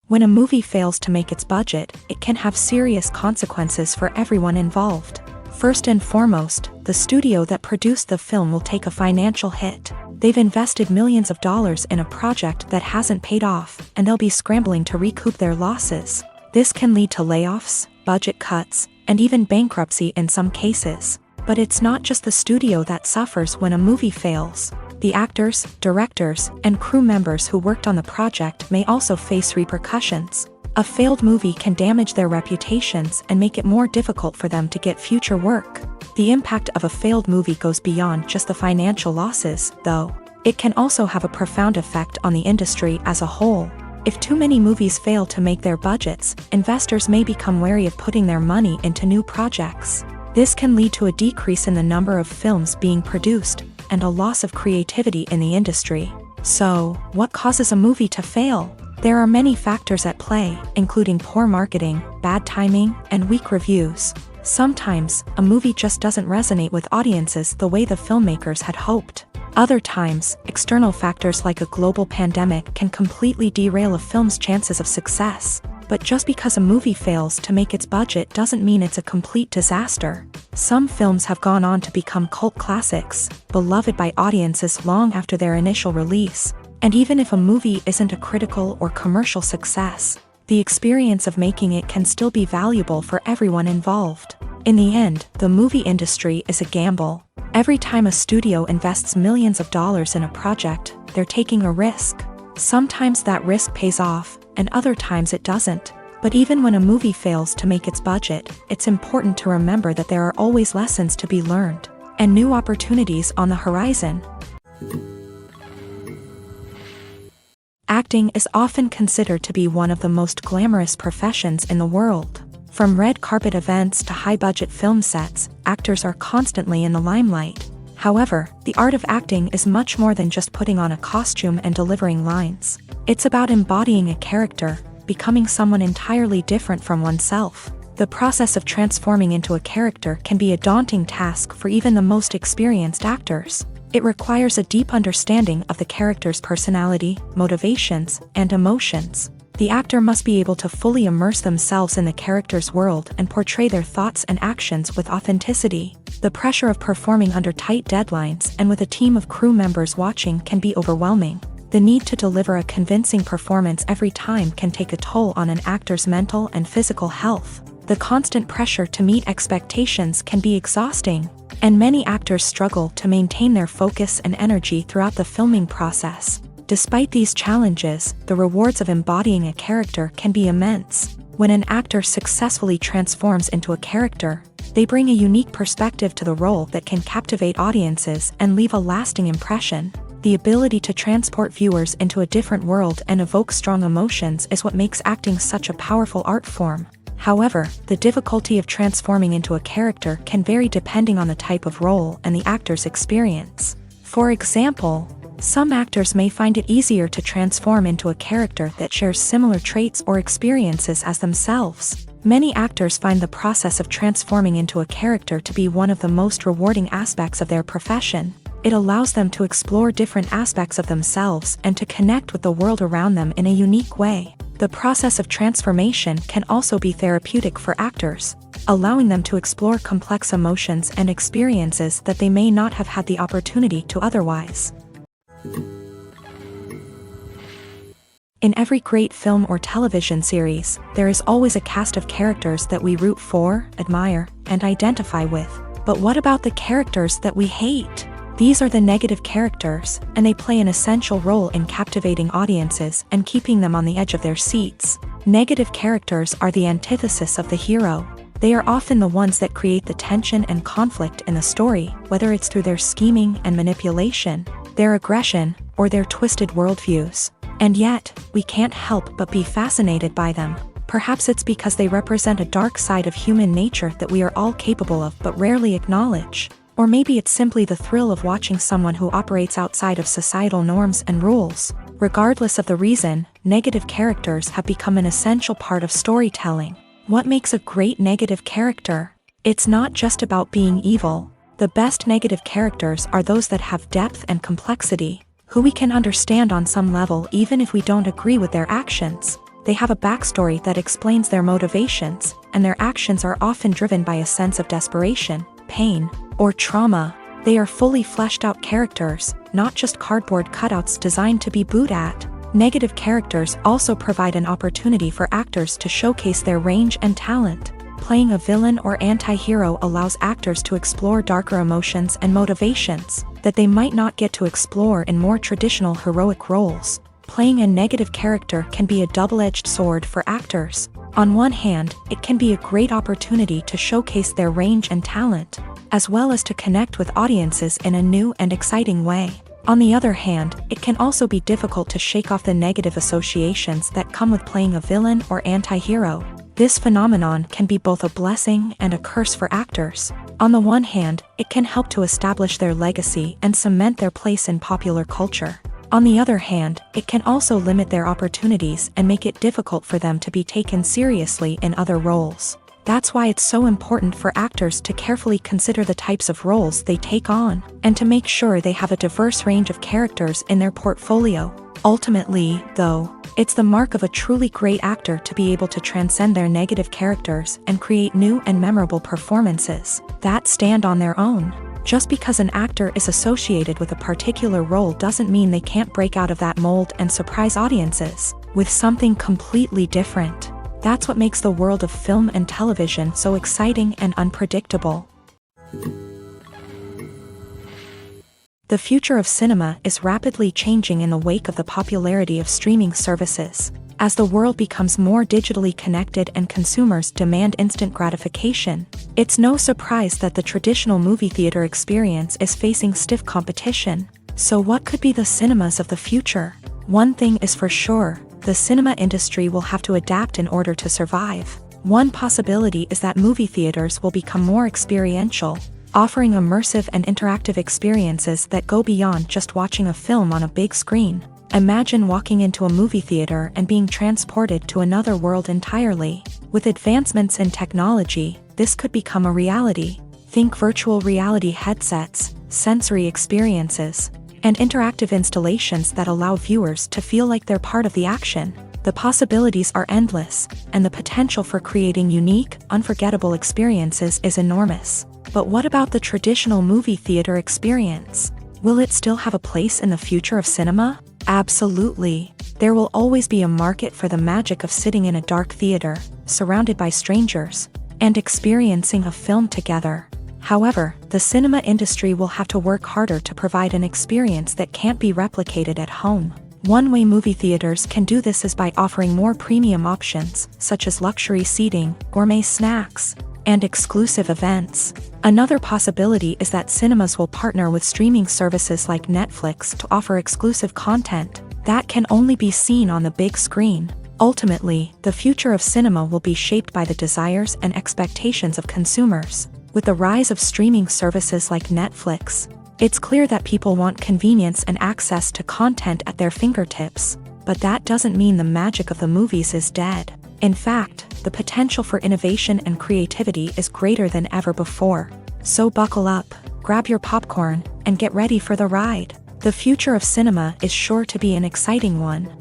When a movie fails to make its budget, it can have serious consequences for everyone involved. First and foremost, the studio that produced the film will take a financial hit. They've invested millions of dollars in a project that hasn't paid off, and they'll be scrambling to recoup their losses. This can lead to layoffs, budget cuts, and even bankruptcy in some cases. But it's not just the studio that suffers when a movie fails. The actors, directors, and crew members who worked on the project may also face repercussions. A failed movie can damage their reputations and make it more difficult for them to get future work. The impact of a failed movie goes beyond just the financial losses, though. It can also have a profound effect on the industry as a whole. If too many movies fail to make their budgets, investors may become wary of putting their money into new projects. This can lead to a decrease in the number of films being produced, and a loss of creativity in the industry. So, what causes a movie to fail? There are many factors at play, including poor marketing, bad timing, and weak reviews. Sometimes, a movie just doesn't resonate with audiences the way the filmmakers had hoped. Other times, external factors like a global pandemic can completely derail a film's chances of success. But just because a movie fails to make its budget doesn't mean it's a complete disaster. Some films have gone on to become cult classics, beloved by audiences long after their initial release. And even if a movie isn't a critical or commercial success, the experience of making it can still be valuable for everyone involved. In the end, the movie industry is a gamble. Every time a studio invests millions of dollars in a project, they're taking a risk. Sometimes that risk pays off, and other times it doesn't. But even when a movie fails to make its budget, it's important to remember that there are always lessons to be learned, and new opportunities on the horizon. Acting is often considered to be one of the most glamorous professions in the world. From red carpet events to high-budget film sets, actors are constantly in the limelight. However, the art of acting is much more than just putting on a costume and delivering lines. It's about embodying a character, becoming someone entirely different from oneself. The process of transforming into a character can be a daunting task for even the most experienced actors. It requires a deep understanding of the character's personality, motivations, and emotions. The actor must be able to fully immerse themselves in the character's world and portray their thoughts and actions with authenticity. The pressure of performing under tight deadlines and with a team of crew members watching can be overwhelming. The need to deliver a convincing performance every time can take a toll on an actor's mental and physical health. The constant pressure to meet expectations can be exhausting, and many actors struggle to maintain their focus and energy throughout the filming process. Despite these challenges, the rewards of embodying a character can be immense. When an actor successfully transforms into a character, they bring a unique perspective to the role that can captivate audiences and leave a lasting impression. The ability to transport viewers into a different world and evoke strong emotions is what makes acting such a powerful art form. However, the difficulty of transforming into a character can vary depending on the type of role and the actor's experience. For example, some actors may find it easier to transform into a character that shares similar traits or experiences as themselves. Many actors find the process of transforming into a character to be one of the most rewarding aspects of their profession. It allows them to explore different aspects of themselves and to connect with the world around them in a unique way. The process of transformation can also be therapeutic for actors, allowing them to explore complex emotions and experiences that they may not have had the opportunity to otherwise. In every great film or television series, there is always a cast of characters that we root for, admire, and identify with. But what about the characters that we hate? These are the negative characters, and they play an essential role in captivating audiences and keeping them on the edge of their seats. Negative characters are the antithesis of the hero. They are often the ones that create the tension and conflict in the story, whether it's through their scheming and manipulation, their aggression, or their twisted worldviews. And yet, we can't help but be fascinated by them. Perhaps it's because they represent a dark side of human nature that we are all capable of but rarely acknowledge. Or maybe it's simply the thrill of watching someone who operates outside of societal norms and rules. Regardless of the reason, negative characters have become an essential part of storytelling. What makes a great negative character? It's not just about being evil. The best negative characters are those that have depth and complexity, who we can understand on some level even if we don't agree with their actions. They have a backstory that explains their motivations, and their actions are often driven by a sense of desperation, pain, or trauma. They are fully fleshed out characters, not just cardboard cutouts designed to be booed at. Negative characters also provide an opportunity for actors to showcase their range and talent. Playing a villain or anti-hero allows actors to explore darker emotions and motivations that they might not get to explore in more traditional heroic roles. Playing a negative character can be a double-edged sword for actors. On one hand, it can be a great opportunity to showcase their range and talent, as well as to connect with audiences in a new and exciting way. On the other hand, it can also be difficult to shake off the negative associations that come with playing a villain or anti-hero. This phenomenon can be both a blessing and a curse for actors. On the one hand, it can help to establish their legacy and cement their place in popular culture. On the other hand, it can also limit their opportunities and make it difficult for them to be taken seriously in other roles. That's why it's so important for actors to carefully consider the types of roles they take on, and to make sure they have a diverse range of characters in their portfolio. Ultimately, though, it's the mark of a truly great actor to be able to transcend their negative characters and create new and memorable performances that stand on their own. Just because an actor is associated with a particular role doesn't mean they can't break out of that mold and surprise audiences with something completely different. That's what makes the world of film and television so exciting and unpredictable. The future of cinema is rapidly changing in the wake of the popularity of streaming services. As the world becomes more digitally connected and consumers demand instant gratification, it's no surprise that the traditional movie theater experience is facing stiff competition. So what could be the cinemas of the future? One thing is for sure, the cinema industry will have to adapt in order to survive. One possibility is that movie theaters will become more experiential, offering immersive and interactive experiences that go beyond just watching a film on a big screen. Imagine walking into a movie theater and being transported to another world entirely. With advancements in technology, this could become a reality. Think virtual reality headsets, sensory experiences, and interactive installations that allow viewers to feel like they're part of the action. The possibilities are endless, and the potential for creating unique, unforgettable experiences is enormous. But what about the traditional movie theater experience? Will it still have a place in the future of cinema? Absolutely. There will always be a market for the magic of sitting in a dark theater, surrounded by strangers, and experiencing a film together. However, the cinema industry will have to work harder to provide an experience that can't be replicated at home. One way movie theaters can do this is by offering more premium options, such as luxury seating, gourmet snacks, and exclusive events. Another possibility is that cinemas will partner with streaming services like Netflix to offer exclusive content that can only be seen on the big screen. Ultimately, the future of cinema will be shaped by the desires and expectations of consumers. With the rise of streaming services like Netflix, it's clear that people want convenience and access to content at their fingertips. But that doesn't mean the magic of the movies is dead. In fact, the potential for innovation and creativity is greater than ever before. So buckle up, grab your popcorn, and get ready for the ride. The future of cinema is sure to be an exciting one.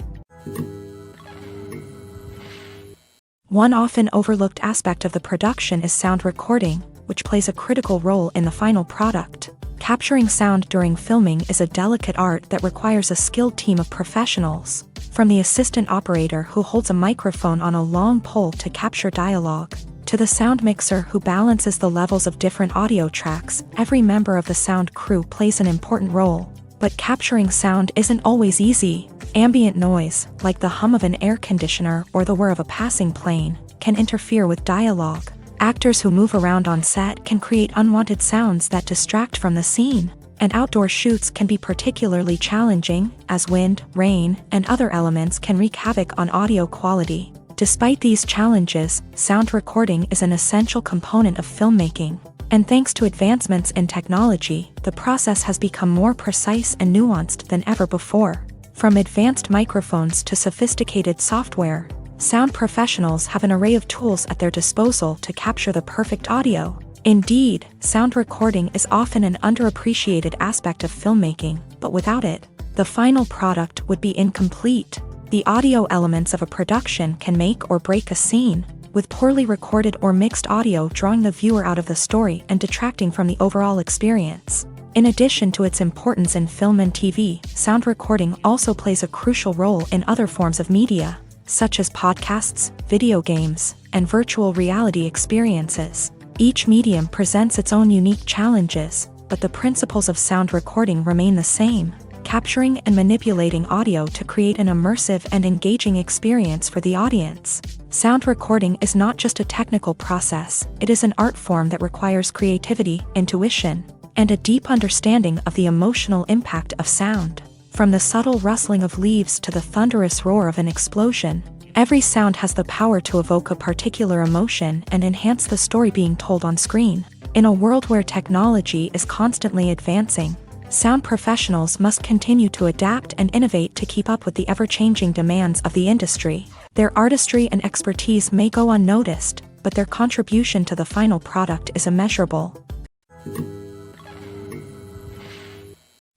One often overlooked aspect of the production is sound recording, which plays a critical role in the final product. Capturing sound during filming is a delicate art that requires a skilled team of professionals. From the assistant operator who holds a microphone on a long pole to capture dialogue, to the sound mixer who balances the levels of different audio tracks, every member of the sound crew plays an important role. But capturing sound isn't always easy. Ambient noise, like the hum of an air conditioner or the whir of a passing plane, can interfere with dialogue. Actors who move around on set can create unwanted sounds that distract from the scene. And outdoor shoots can be particularly challenging, as wind, rain, and other elements can wreak havoc on audio quality. Despite these challenges, sound recording is an essential component of filmmaking. And thanks to advancements in technology, the process has become more precise and nuanced than ever before. From advanced microphones to sophisticated software, sound professionals have an array of tools at their disposal to capture the perfect audio. Indeed, sound recording is often an underappreciated aspect of filmmaking, but without it, the final product would be incomplete. The audio elements of a production can make or break a scene, with poorly recorded or mixed audio drawing the viewer out of the story and detracting from the overall experience. In addition to its importance in film and TV, sound recording also plays a crucial role in other forms of media, such as podcasts, video games, and virtual reality experiences. Each medium presents its own unique challenges, but the principles of sound recording remain the same: capturing and manipulating audio to create an immersive and engaging experience for the audience. Sound recording is not just a technical process, it is an art form that requires creativity, intuition, and a deep understanding of the emotional impact of sound. From the subtle rustling of leaves to the thunderous roar of an explosion, every sound has the power to evoke a particular emotion and enhance the story being told on screen. In a world where technology is constantly advancing, sound professionals must continue to adapt and innovate to keep up with the ever-changing demands of the industry. Their artistry and expertise may go unnoticed, but their contribution to the final product is immeasurable.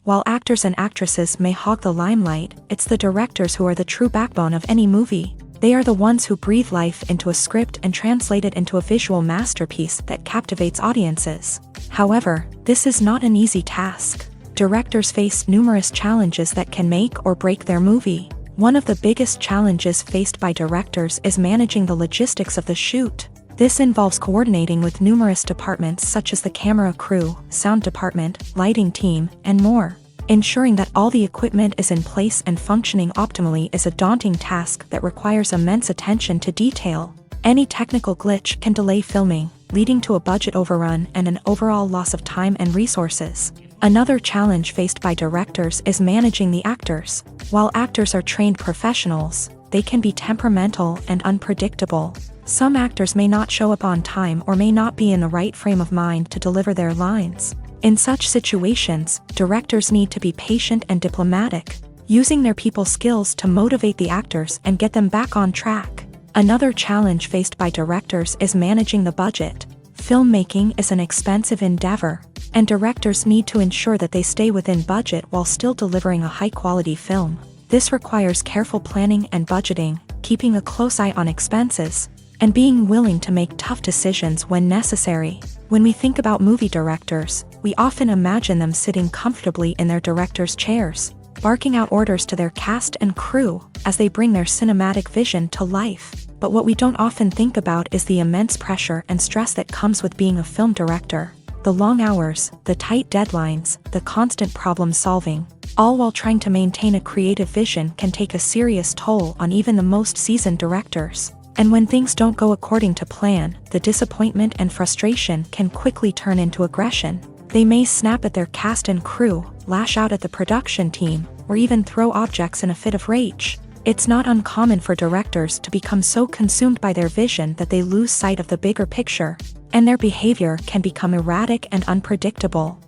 While actors and actresses may hog the limelight, it's the directors who are the true backbone of any movie. They are the ones who breathe life into a script and translate it into a visual masterpiece that captivates audiences. However, this is not an easy task. Directors face numerous challenges that can make or break their movie. One of the biggest challenges faced by directors is managing the logistics of the shoot. This involves coordinating with numerous departments such as the camera crew, sound department, lighting team, and more. Ensuring that all the equipment is in place and functioning optimally is a daunting task that requires immense attention to detail. Any technical glitch can delay filming, leading to a budget overrun and an overall loss of time and resources. Another challenge faced by directors is managing the actors. While actors are trained professionals, they can be temperamental and unpredictable. Some actors may not show up on time or may not be in the right frame of mind to deliver their lines. In such situations, directors need to be patient and diplomatic, using their people skills to motivate the actors and get them back on track. Another challenge faced by directors is managing the budget. Filmmaking is an expensive endeavor, and directors need to ensure that they stay within budget while still delivering a high-quality film. This requires careful planning and budgeting, keeping a close eye on expenses, and being willing to make tough decisions when necessary. When we think about movie directors, we often imagine them sitting comfortably in their director's chairs, barking out orders to their cast and crew as they bring their cinematic vision to life. But what we don't often think about is the immense pressure and stress that comes with being a film director. The long hours, the tight deadlines, the constant problem solving, all while trying to maintain a creative vision can take a serious toll on even the most seasoned directors. And when things don't go according to plan, the disappointment and frustration can quickly turn into aggression. They may snap at their cast and crew, lash out at the production team, or even throw objects in a fit of rage. It's not uncommon for directors to become so consumed by their vision that they lose sight of the bigger picture, and their behavior can become erratic and unpredictable.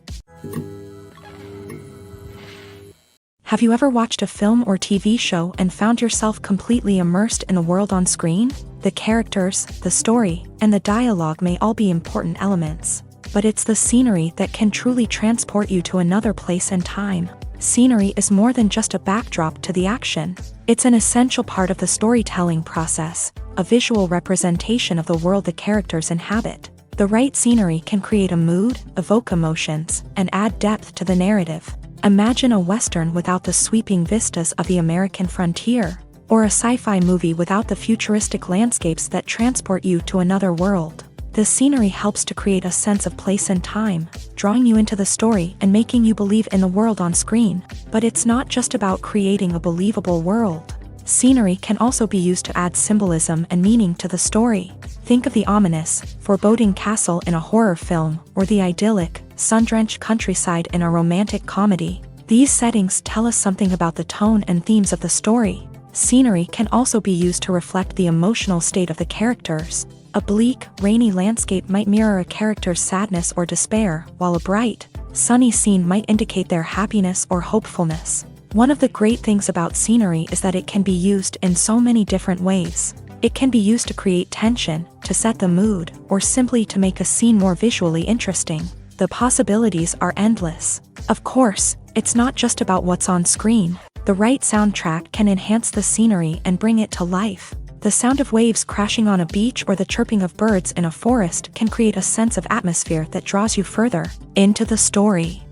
Have you ever watched a film or TV show and found yourself completely immersed in the world on screen? The characters, the story, and the dialogue may all be important elements, but it's the scenery that can truly transport you to another place and time. Scenery is more than just a backdrop to the action. It's an essential part of the storytelling process, a visual representation of the world the characters inhabit. The right scenery can create a mood, evoke emotions, and add depth to the narrative. Imagine a Western without the sweeping vistas of the American frontier, or a sci-fi movie without the futuristic landscapes that transport you to another world. The scenery helps to create a sense of place and time, drawing you into the story and making you believe in the world on screen. But it's not just about creating a believable world. Scenery can also be used to add symbolism and meaning to the story. Think of the ominous, foreboding castle in a horror film, or the idyllic, sun-drenched countryside in a romantic comedy. These settings tell us something about the tone and themes of the story. Scenery can also be used to reflect the emotional state of the characters. A bleak, rainy landscape might mirror a character's sadness or despair, while a bright, sunny scene might indicate their happiness or hopefulness. One of the great things about scenery is that it can be used in so many different ways. It can be used to create tension, to set the mood, or simply to make a scene more visually interesting. The possibilities are endless. Of course, it's not just about what's on screen. The right soundtrack can enhance the scenery and bring it to life. The sound of waves crashing on a beach or the chirping of birds in a forest can create a sense of atmosphere that draws you further into the story.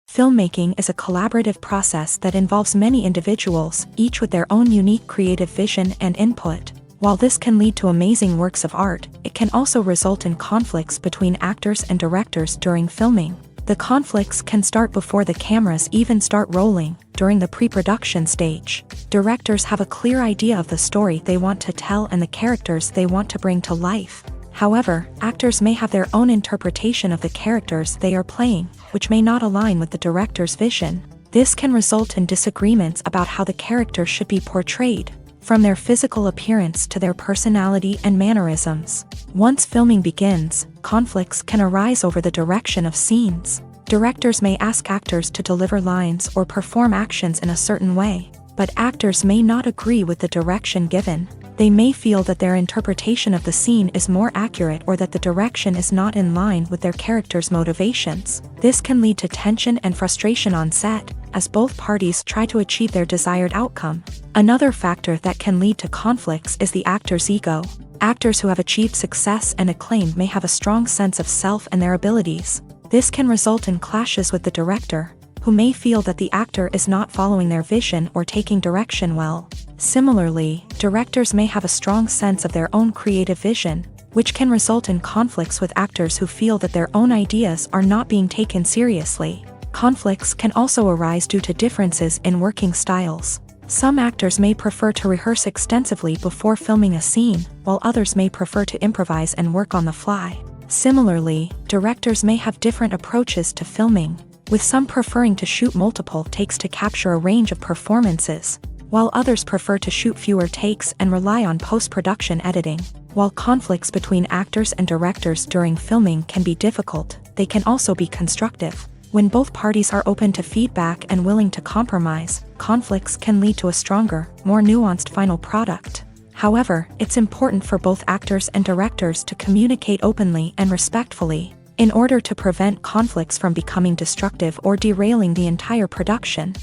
Filmmaking is a collaborative process that involves many individuals, each with their own unique creative vision and input. While this can lead to amazing works of art, it can also result in conflicts between actors and directors during filming. The conflicts can start before the cameras even start rolling, during the pre-production stage. Directors have a clear idea of the story they want to tell and the characters they want to bring to life. However, actors may have their own interpretation of the characters they are playing, which may not align with the director's vision. This can result in disagreements about how the characters should be portrayed, from their physical appearance to their personality and mannerisms. Once filming begins, conflicts can arise over the direction of scenes. Directors may ask actors to deliver lines or perform actions in a certain way, but actors may not agree with the direction given. They may feel that their interpretation of the scene is more accurate or that the direction is not in line with their character's motivations. This can lead to tension and frustration on set, as both parties try to achieve their desired outcome. Another factor that can lead to conflicts is the actor's ego. Actors who have achieved success and acclaim may have a strong sense of self and their abilities. This can result in clashes with the director, who may feel that the actor is not following their vision or taking direction well. Similarly, directors may have a strong sense of their own creative vision, which can result in conflicts with actors who feel that their own ideas are not being taken seriously. Conflicts can also arise due to differences in working styles. Some actors may prefer to rehearse extensively before filming a scene, while others may prefer to improvise and work on the fly. Similarly, directors may have different approaches to filming, with some preferring to shoot multiple takes to capture a range of performances, while others prefer to shoot fewer takes and rely on post-production editing. While conflicts between actors and directors during filming can be difficult, they can also be constructive. When both parties are open to feedback and willing to compromise, conflicts can lead to a stronger, more nuanced final product. However, it's important for both actors and directors to communicate openly and respectfully, in order to prevent conflicts from becoming destructive or derailing the entire production.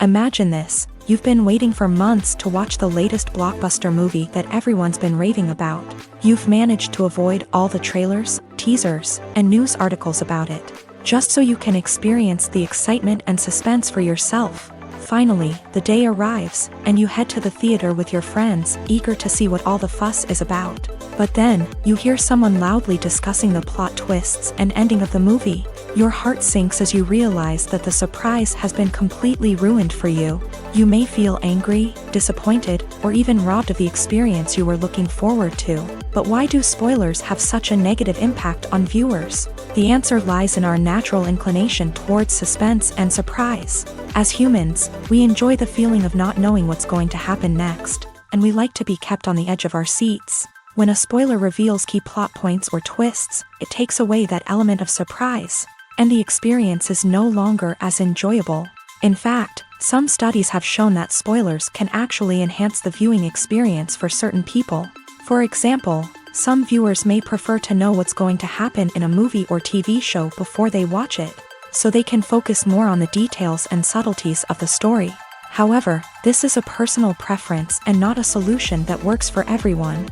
Imagine this: you've been waiting for months to watch the latest blockbuster movie that everyone's been raving about. You've managed to avoid all the trailers, teasers, and news articles about it, just so you can experience the excitement and suspense for yourself. Finally, the day arrives, and you head to the theater with your friends, eager to see what all the fuss is about. But then, you hear someone loudly discussing the plot twists and ending of the movie. Your heart sinks as you realize that the surprise has been completely ruined for you. You may feel angry, disappointed, or even robbed of the experience you were looking forward to. But why do spoilers have such a negative impact on viewers? The answer lies in our natural inclination towards suspense and surprise. As humans, we enjoy the feeling of not knowing what's going to happen next, and we like to be kept on the edge of our seats. When a spoiler reveals key plot points or twists, it takes away that element of surprise, and the experience is no longer as enjoyable. In fact, some studies have shown that spoilers can actually enhance the viewing experience for certain people. For example, some viewers may prefer to know what's going to happen in a movie or TV show before they watch it, so they can focus more on the details and subtleties of the story. However, this is a personal preference and not a solution that works for everyone.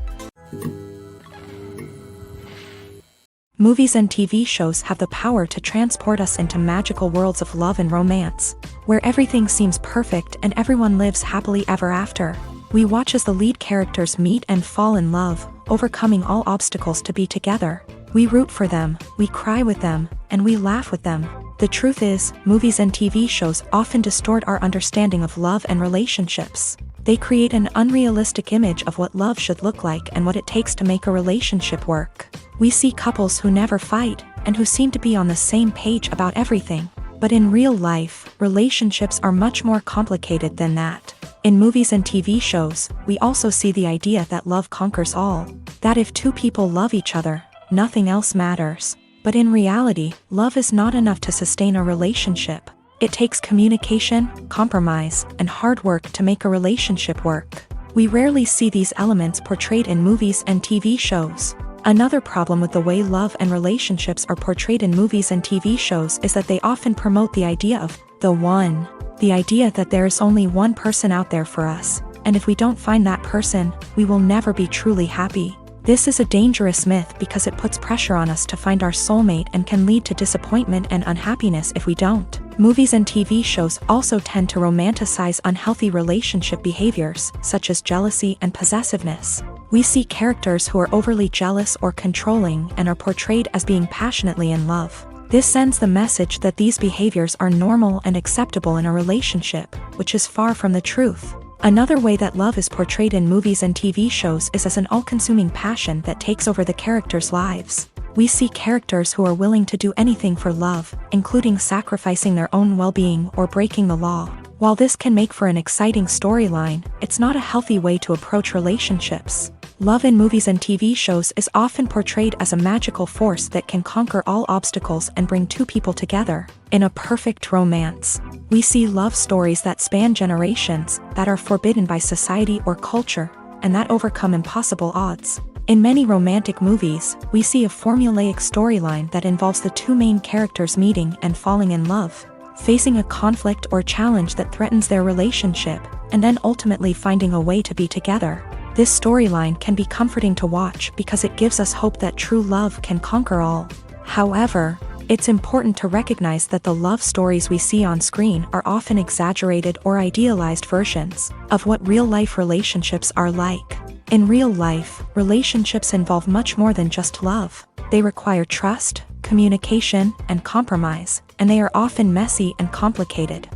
Movies and TV shows have the power to transport us into magical worlds of love and romance, where everything seems perfect and everyone lives happily ever after. We watch as the lead characters meet and fall in love, overcoming all obstacles to be together. We root for them, we cry with them, and we laugh with them. The truth is, movies and TV shows often distort our understanding of love and relationships. They create an unrealistic image of what love should look like and what it takes to make a relationship work. We see couples who never fight, and who seem to be on the same page about everything. But in real life, relationships are much more complicated than that. In movies and TV shows, we also see the idea that love conquers all. That if two people love each other, nothing else matters. But in reality, love is not enough to sustain a relationship. It takes communication, compromise, and hard work to make a relationship work. We rarely see these elements portrayed in movies and TV shows. Another problem with the way love and relationships are portrayed in movies and TV shows is that they often promote the idea of the one. The idea that there is only one person out there for us, and if we don't find that person, we will never be truly happy. This is a dangerous myth because it puts pressure on us to find our soulmate and can lead to disappointment and unhappiness if we don't. Movies and TV shows also tend to romanticize unhealthy relationship behaviors, such as jealousy and possessiveness. We see characters who are overly jealous or controlling and are portrayed as being passionately in love. This sends the message that these behaviors are normal and acceptable in a relationship, which is far from the truth. Another way that love is portrayed in movies and TV shows is as an all-consuming passion that takes over the characters' lives. We see characters who are willing to do anything for love, including sacrificing their own well-being or breaking the law. While this can make for an exciting storyline, it's not a healthy way to approach relationships. Love in movies and TV shows is often portrayed as a magical force that can conquer all obstacles and bring two people together in a perfect romance. We see love stories that span generations, that are forbidden by society or culture, and that overcome impossible odds. In many romantic movies, we see a formulaic storyline that involves the two main characters meeting and falling in love, facing a conflict or challenge that threatens their relationship, and then ultimately finding a way to be together. This storyline can be comforting to watch because it gives us hope that true love can conquer all. However, it's important to recognize that the love stories we see on screen are often exaggerated or idealized versions of what real-life relationships are like. In real life, relationships involve much more than just love. They require trust, communication, and compromise, and they are often messy and complicated.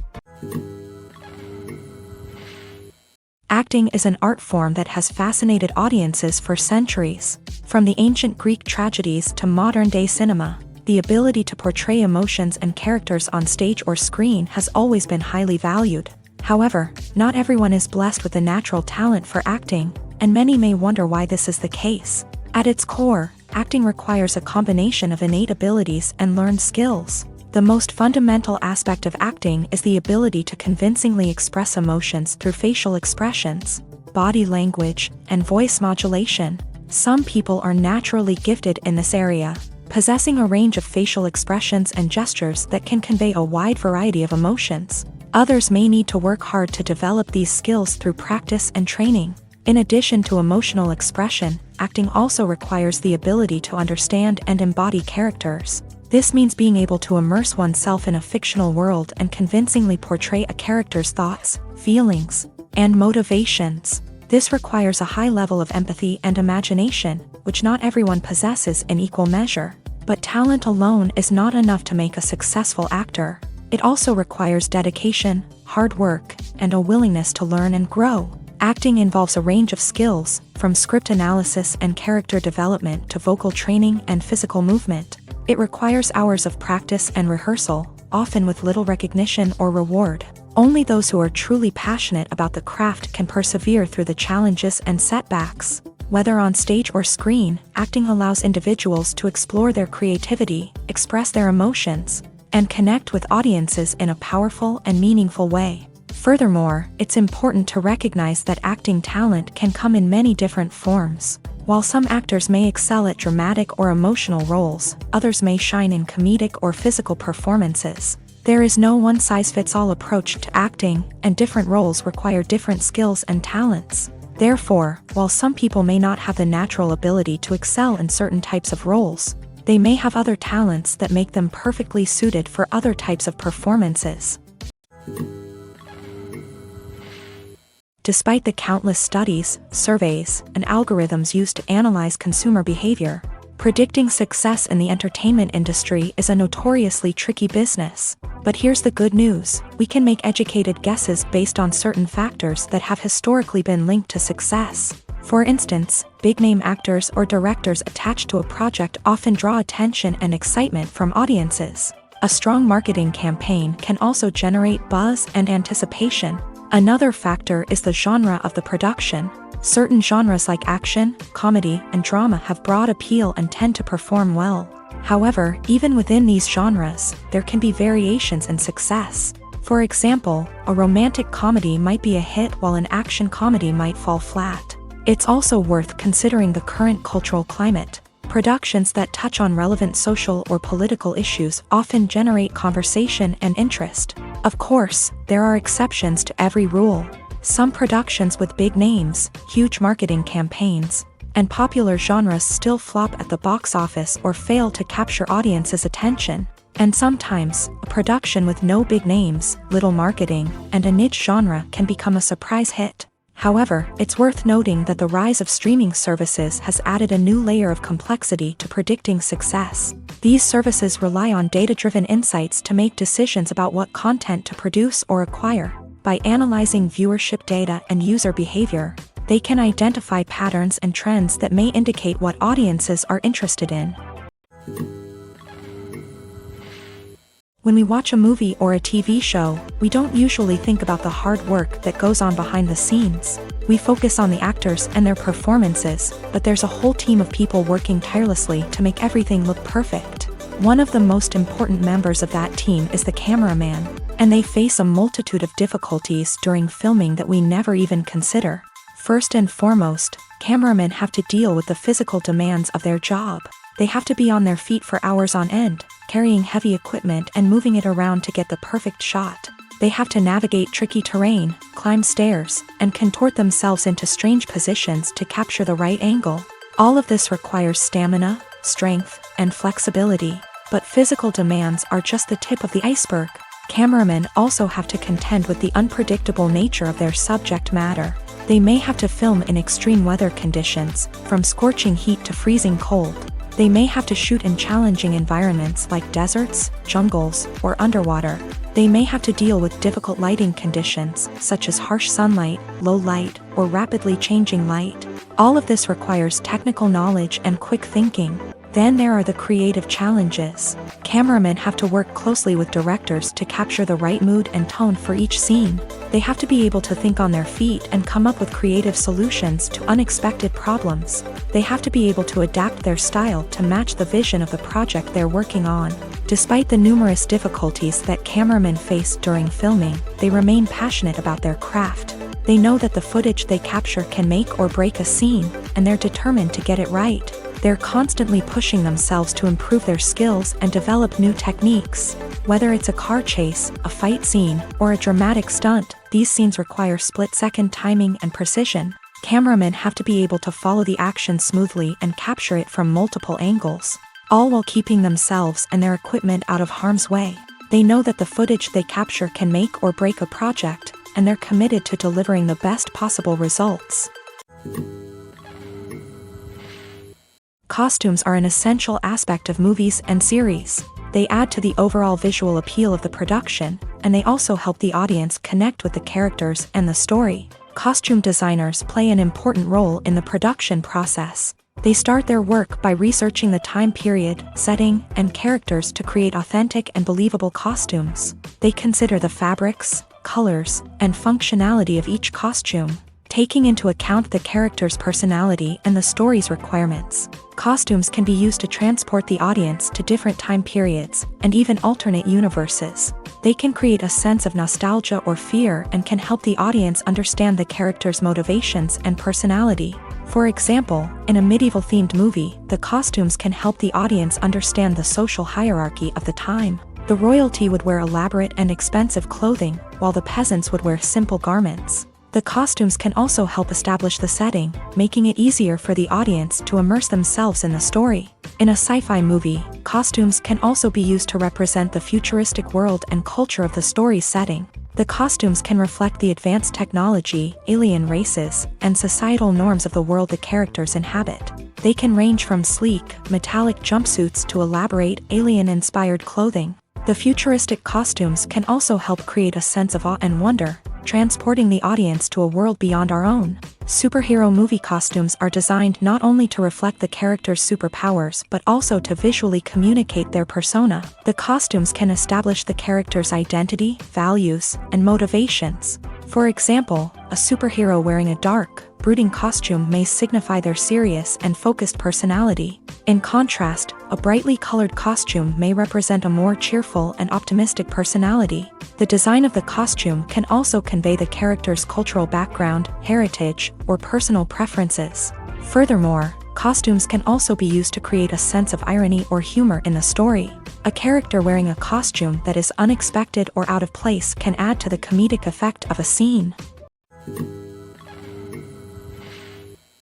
Acting is an art form that has fascinated audiences for centuries. From the ancient Greek tragedies to modern-day cinema, the ability to portray emotions and characters on stage or screen has always been highly valued. However, not everyone is blessed with a natural talent for acting, and many may wonder why this is the case. At its core, acting requires a combination of innate abilities and learned skills. The most fundamental aspect of acting is the ability to convincingly express emotions through facial expressions, body language, and voice modulation. Some people are naturally gifted in this area, possessing a range of facial expressions and gestures that can convey a wide variety of emotions. Others may need to work hard to develop these skills through practice and training. In addition to emotional expression, acting also requires the ability to understand and embody characters. This means being able to immerse oneself in a fictional world and convincingly portray a character's thoughts, feelings, and motivations. This requires a high level of empathy and imagination, which not everyone possesses in equal measure. But talent alone is not enough to make a successful actor. It also requires dedication, hard work, and a willingness to learn and grow. Acting involves a range of skills, from script analysis and character development to vocal training and physical movement. It requires hours of practice and rehearsal, often with little recognition or reward. Only those who are truly passionate about the craft can persevere through the challenges and setbacks. Whether on stage or screen, acting allows individuals to explore their creativity, express their emotions, and connect with audiences in a powerful and meaningful way. Furthermore, it's important to recognize that acting talent can come in many different forms. While some actors may excel at dramatic or emotional roles, others may shine in comedic or physical performances. There is no one-size-fits-all approach to acting, and different roles require different skills and talents. Therefore, while some people may not have the natural ability to excel in certain types of roles, they may have other talents that make them perfectly suited for other types of performances. Despite the countless studies, surveys, and algorithms used to analyze consumer behavior, predicting success in the entertainment industry is a notoriously tricky business. But here's the good news: we can make educated guesses based on certain factors that have historically been linked to success. For instance, big-name actors or directors attached to a project often draw attention and excitement from audiences. A strong marketing campaign can also generate buzz and anticipation. Another factor is the genre of the production. Certain genres like action, comedy, and drama have broad appeal and tend to perform well. However, even within these genres, there can be variations in success. For example, a romantic comedy might be a hit while an action comedy might fall flat. It's also worth considering the current cultural climate. Productions that touch on relevant social or political issues often generate conversation and interest. Of course, there are exceptions to every rule. Some productions with big names, huge marketing campaigns, and popular genres still flop at the box office or fail to capture audiences' attention. And sometimes, a production with no big names, little marketing, and a niche genre can become a surprise hit. However, it's worth noting that the rise of streaming services has added a new layer of complexity to predicting success. These services rely on data-driven insights to make decisions about what content to produce or acquire. By analyzing viewership data and user behavior, they can identify patterns and trends that may indicate what audiences are interested in. When we watch a movie or a TV show, we don't usually think about the hard work that goes on behind the scenes. We focus on the actors and their performances, but there's a whole team of people working tirelessly to make everything look perfect. One of the most important members of that team is the cameraman, and they face a multitude of difficulties during filming that we never even consider. First and foremost, cameramen have to deal with the physical demands of their job. They have to be on their feet for hours on end, carrying heavy equipment and moving it around to get the perfect shot. They have to navigate tricky terrain, climb stairs, and contort themselves into strange positions to capture the right angle. All of this requires stamina, strength, and flexibility. But physical demands are just the tip of the iceberg. Cameramen also have to contend with the unpredictable nature of their subject matter. They may have to film in extreme weather conditions, from scorching heat to freezing cold. They may have to shoot in challenging environments like deserts, jungles, or underwater. They may have to deal with difficult lighting conditions, such as harsh sunlight, low light, or rapidly changing light. All of this requires technical knowledge and quick thinking. Then there are the creative challenges. Cameramen have to work closely with directors to capture the right mood and tone for each scene. They have to be able to think on their feet and come up with creative solutions to unexpected problems. They have to be able to adapt their style to match the vision of the project they're working on. Despite the numerous difficulties that cameramen face during filming, they remain passionate about their craft. They know that the footage they capture can make or break a scene, and they're determined to get it right. They're constantly pushing themselves to improve their skills and develop new techniques. Whether it's a car chase, a fight scene, or a dramatic stunt, these scenes require split-second timing and precision. Cameramen have to be able to follow the action smoothly and capture it from multiple angles, all while keeping themselves and their equipment out of harm's way. They know that the footage they capture can make or break a project, and they're committed to delivering the best possible results. Costumes are an essential aspect of movies and series. They add to the overall visual appeal of the production, and they also help the audience connect with the characters and the story. Costume designers play an important role in the production process. They start their work by researching the time period, setting, and characters to create authentic and believable costumes. They consider the fabrics, colors, and functionality of each costume, taking into account the character's personality and the story's requirements. Costumes can be used to transport the audience to different time periods and even alternate universes. They can create a sense of nostalgia or fear and can help the audience understand the character's motivations and personality. For example, in a medieval-themed movie, the costumes can help the audience understand the social hierarchy of the time. The royalty would wear elaborate and expensive clothing, while the peasants would wear simple garments. The costumes can also help establish the setting, making it easier for the audience to immerse themselves in the story. In a sci-fi movie, costumes can also be used to represent the futuristic world and culture of the story's setting. The costumes can reflect the advanced technology, alien races, and societal norms of the world the characters inhabit. They can range from sleek, metallic jumpsuits to elaborate, alien-inspired clothing. The futuristic costumes can also help create a sense of awe and wonder, transporting the audience to a world beyond our own. Superhero movie costumes are designed not only to reflect the character's superpowers but also to visually communicate their persona. The costumes can establish the character's identity, values, and motivations. For example, a superhero wearing a dark, brooding costume may signify their serious and focused personality. In contrast, a brightly colored costume may represent a more cheerful and optimistic personality. The design of the costume can also convey the character's cultural background, heritage, or personal preferences. Furthermore, costumes can also be used to create a sense of irony or humor in the story. A character wearing a costume that is unexpected or out of place can add to the comedic effect of a scene.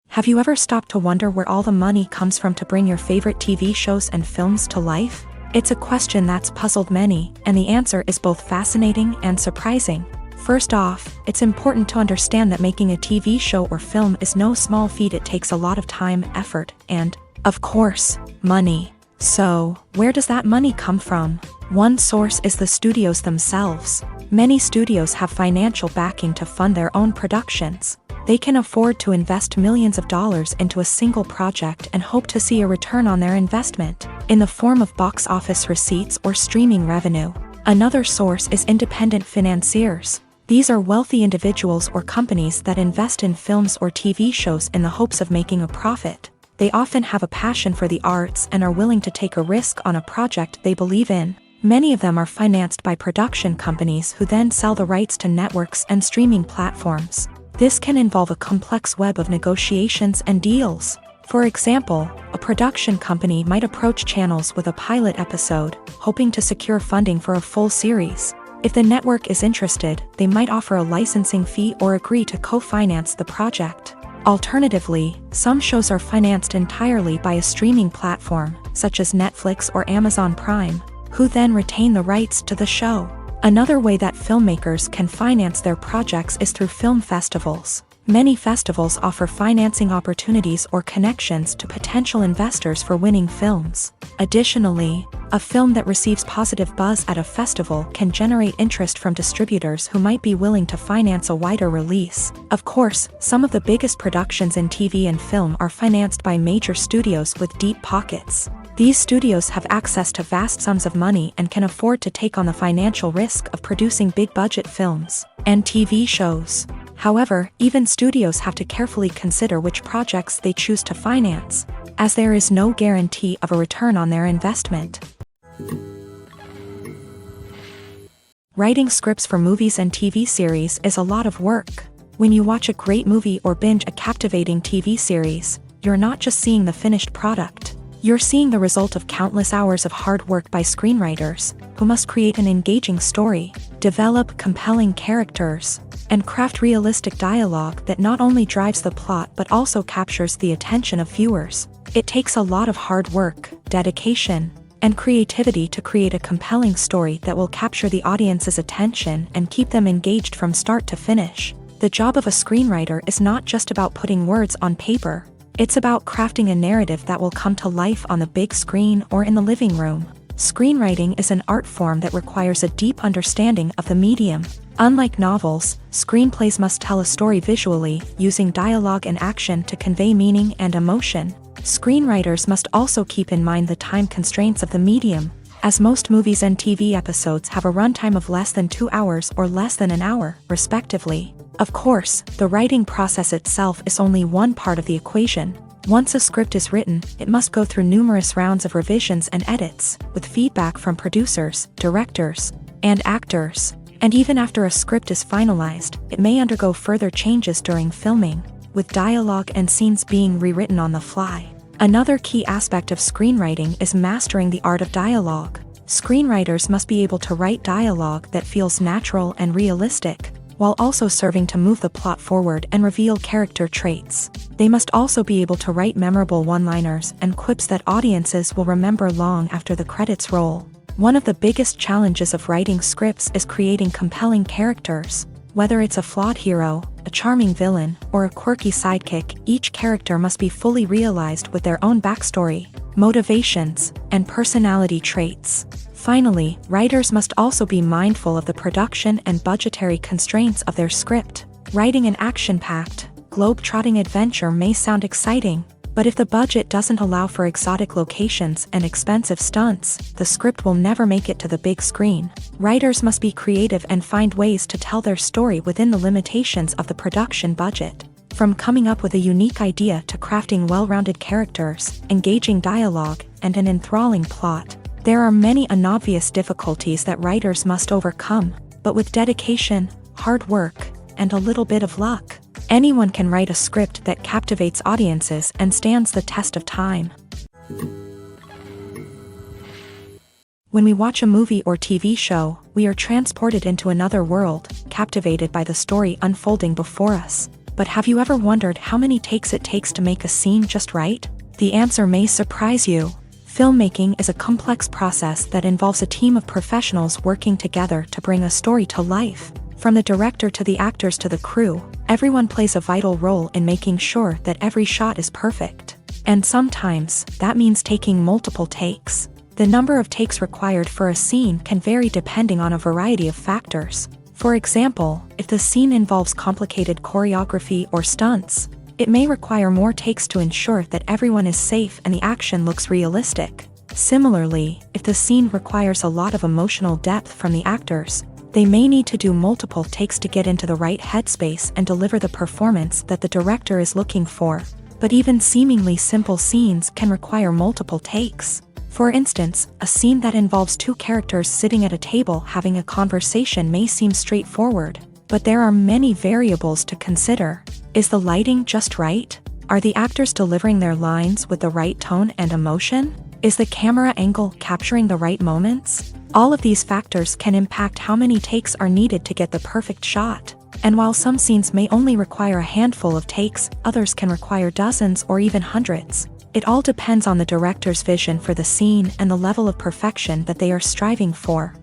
Have you ever stopped to wonder where all the money comes from to bring your favorite TV shows and films to life? It's a question that's puzzled many, and the answer is both fascinating and surprising. First off, it's important to understand that making a TV show or film is no small feat. It takes a lot of time, effort, and, of course, money. So, where does that money come from? One source is the studios themselves. Many studios have financial backing to fund their own productions. They can afford to invest millions of dollars into a single project and hope to see a return on their investment, in the form of box office receipts or streaming revenue. Another source is independent financiers. These are wealthy individuals or companies that invest in films or TV shows in the hopes of making a profit. They often have a passion for the arts and are willing to take a risk on a project they believe in. Many of them are financed by production companies who then sell the rights to networks and streaming platforms. This can involve a complex web of negotiations and deals. For example, a production company might approach channels with a pilot episode, hoping to secure funding for a full series. If the network is interested, they might offer a licensing fee or agree to co-finance the project. Alternatively, some shows are financed entirely by a streaming platform, such as Netflix or Amazon Prime, who then retain the rights to the show. Another way that filmmakers can finance their projects is through film festivals. Many festivals offer financing opportunities or connections to potential investors for winning films. Additionally, a film that receives positive buzz at a festival can generate interest from distributors who might be willing to finance a wider release. Of course, some of the biggest productions in TV and film are financed by major studios with deep pockets. These studios have access to vast sums of money and can afford to take on the financial risk of producing big-budget films and TV shows. However, even studios have to carefully consider which projects they choose to finance, as there is no guarantee of a return on their investment. Writing scripts for movies and TV series is a lot of work. When you watch a great movie or binge a captivating TV series, you're not just seeing the finished product. You're seeing the result of countless hours of hard work by screenwriters, who must create an engaging story, develop compelling characters, and craft realistic dialogue that not only drives the plot but also captures the attention of viewers. It takes a lot of hard work, dedication, and creativity to create a compelling story that will capture the audience's attention and keep them engaged from start to finish. The job of a screenwriter is not just about putting words on paper. It's about crafting a narrative that will come to life on the big screen or in the living room. Screenwriting is an art form that requires a deep understanding of the medium. Unlike novels, screenplays must tell a story visually, using dialogue and action to convey meaning and emotion. Screenwriters must also keep in mind the time constraints of the medium, as most movies and TV episodes have a runtime of less than 2 hours or less than an hour, respectively. Of course, the writing process itself is only one part of the equation. Once a script is written, it must go through numerous rounds of revisions and edits, with feedback from producers, directors, and actors. And even after a script is finalized, it may undergo further changes during filming, with dialogue and scenes being rewritten on the fly. Another key aspect of screenwriting is mastering the art of dialogue. Screenwriters must be able to write dialogue that feels natural and realistic, while also serving to move the plot forward and reveal character traits. They must also be able to write memorable one-liners and quips that audiences will remember long after the credits roll. One of the biggest challenges of writing scripts is creating compelling characters. Whether it's a flawed hero, a charming villain, or a quirky sidekick, each character must be fully realized with their own backstory, motivations, and personality traits. Finally, writers must also be mindful of the production and budgetary constraints of their script. Writing an action-packed, globe-trotting adventure may sound exciting, but if the budget doesn't allow for exotic locations and expensive stunts, the script will never make it to the big screen. Writers must be creative and find ways to tell their story within the limitations of the production budget. From coming up with a unique idea to crafting well-rounded characters, engaging dialogue, and an enthralling plot, there are many unobvious difficulties that writers must overcome, but with dedication, hard work, and a little bit of luck, anyone can write a script that captivates audiences and stands the test of time. When we watch a movie or TV show, we are transported into another world, captivated by the story unfolding before us. But have you ever wondered how many takes it takes to make a scene just right? The answer may surprise you. Filmmaking is a complex process that involves a team of professionals working together to bring a story to life. From the director to the actors to the crew, everyone plays a vital role in making sure that every shot is perfect. And sometimes, that means taking multiple takes. The number of takes required for a scene can vary depending on a variety of factors. For example, if the scene involves complicated choreography or stunts, it may require more takes to ensure that everyone is safe and the action looks realistic. Similarly, if the scene requires a lot of emotional depth from the actors, they may need to do multiple takes to get into the right headspace and deliver the performance that the director is looking for. But even seemingly simple scenes can require multiple takes. For instance, a scene that involves two characters sitting at a table having a conversation may seem straightforward, but there are many variables to consider. Is the lighting just right? Are the actors delivering their lines with the right tone and emotion? Is the camera angle capturing the right moments? All of these factors can impact how many takes are needed to get the perfect shot. And while some scenes may only require a handful of takes, others can require dozens or even hundreds. It all depends on the director's vision for the scene and the level of perfection that they are striving for.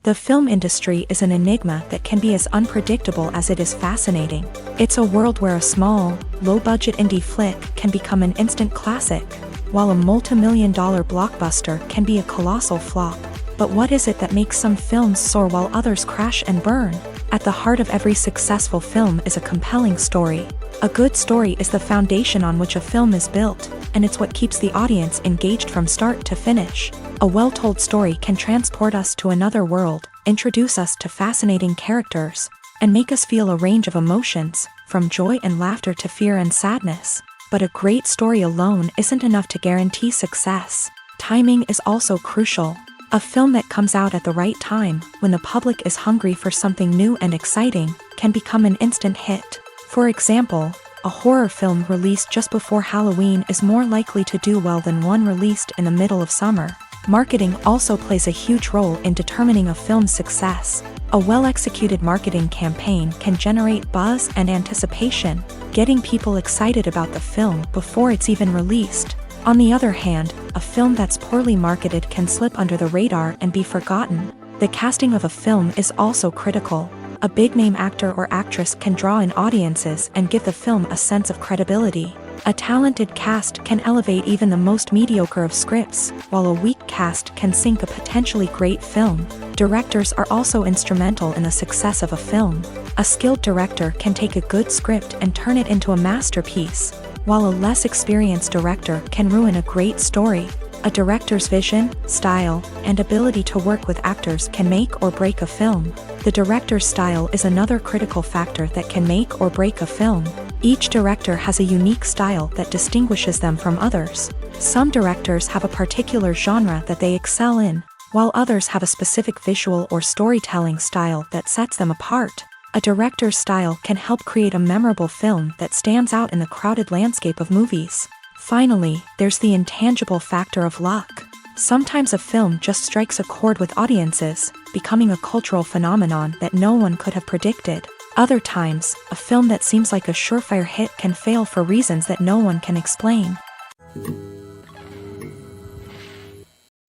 The film industry is an enigma that can be as unpredictable as it is fascinating. It's a world where a small, low-budget indie flick can become an instant classic, while a multi-million-dollar blockbuster can be a colossal flop. But what is it that makes some films soar while others crash and burn? At the heart of every successful film is a compelling story. A good story is the foundation on which a film is built, and it's what keeps the audience engaged from start to finish. A well-told story can transport us to another world, introduce us to fascinating characters, and make us feel a range of emotions, from joy and laughter to fear and sadness. But a great story alone isn't enough to guarantee success. Timing is also crucial. A film that comes out at the right time, when the public is hungry for something new and exciting, can become an instant hit. For example, a horror film released just before Halloween is more likely to do well than one released in the middle of summer. Marketing also plays a huge role in determining a film's success. A well-executed marketing campaign can generate buzz and anticipation, getting people excited about the film before it's even released. On the other hand, a film that's poorly marketed can slip under the radar and be forgotten. The casting of a film is also critical. A big-name actor or actress can draw in audiences and give the film a sense of credibility. A talented cast can elevate even the most mediocre of scripts, while a weak cast can sink a potentially great film. Directors are also instrumental in the success of a film. A skilled director can take a good script and turn it into a masterpiece, while a less experienced director can ruin a great story. A director's vision, style, and ability to work with actors can make or break a film. The director's style is another critical factor that can make or break a film. Each director has a unique style that distinguishes them from others. Some directors have a particular genre that they excel in, while others have a specific visual or storytelling style that sets them apart. A director's style can help create a memorable film that stands out in the crowded landscape of movies. Finally, there's the intangible factor of luck. Sometimes a film just strikes a chord with audiences, becoming a cultural phenomenon that no one could have predicted. Other times, a film that seems like a surefire hit can fail for reasons that no one can explain.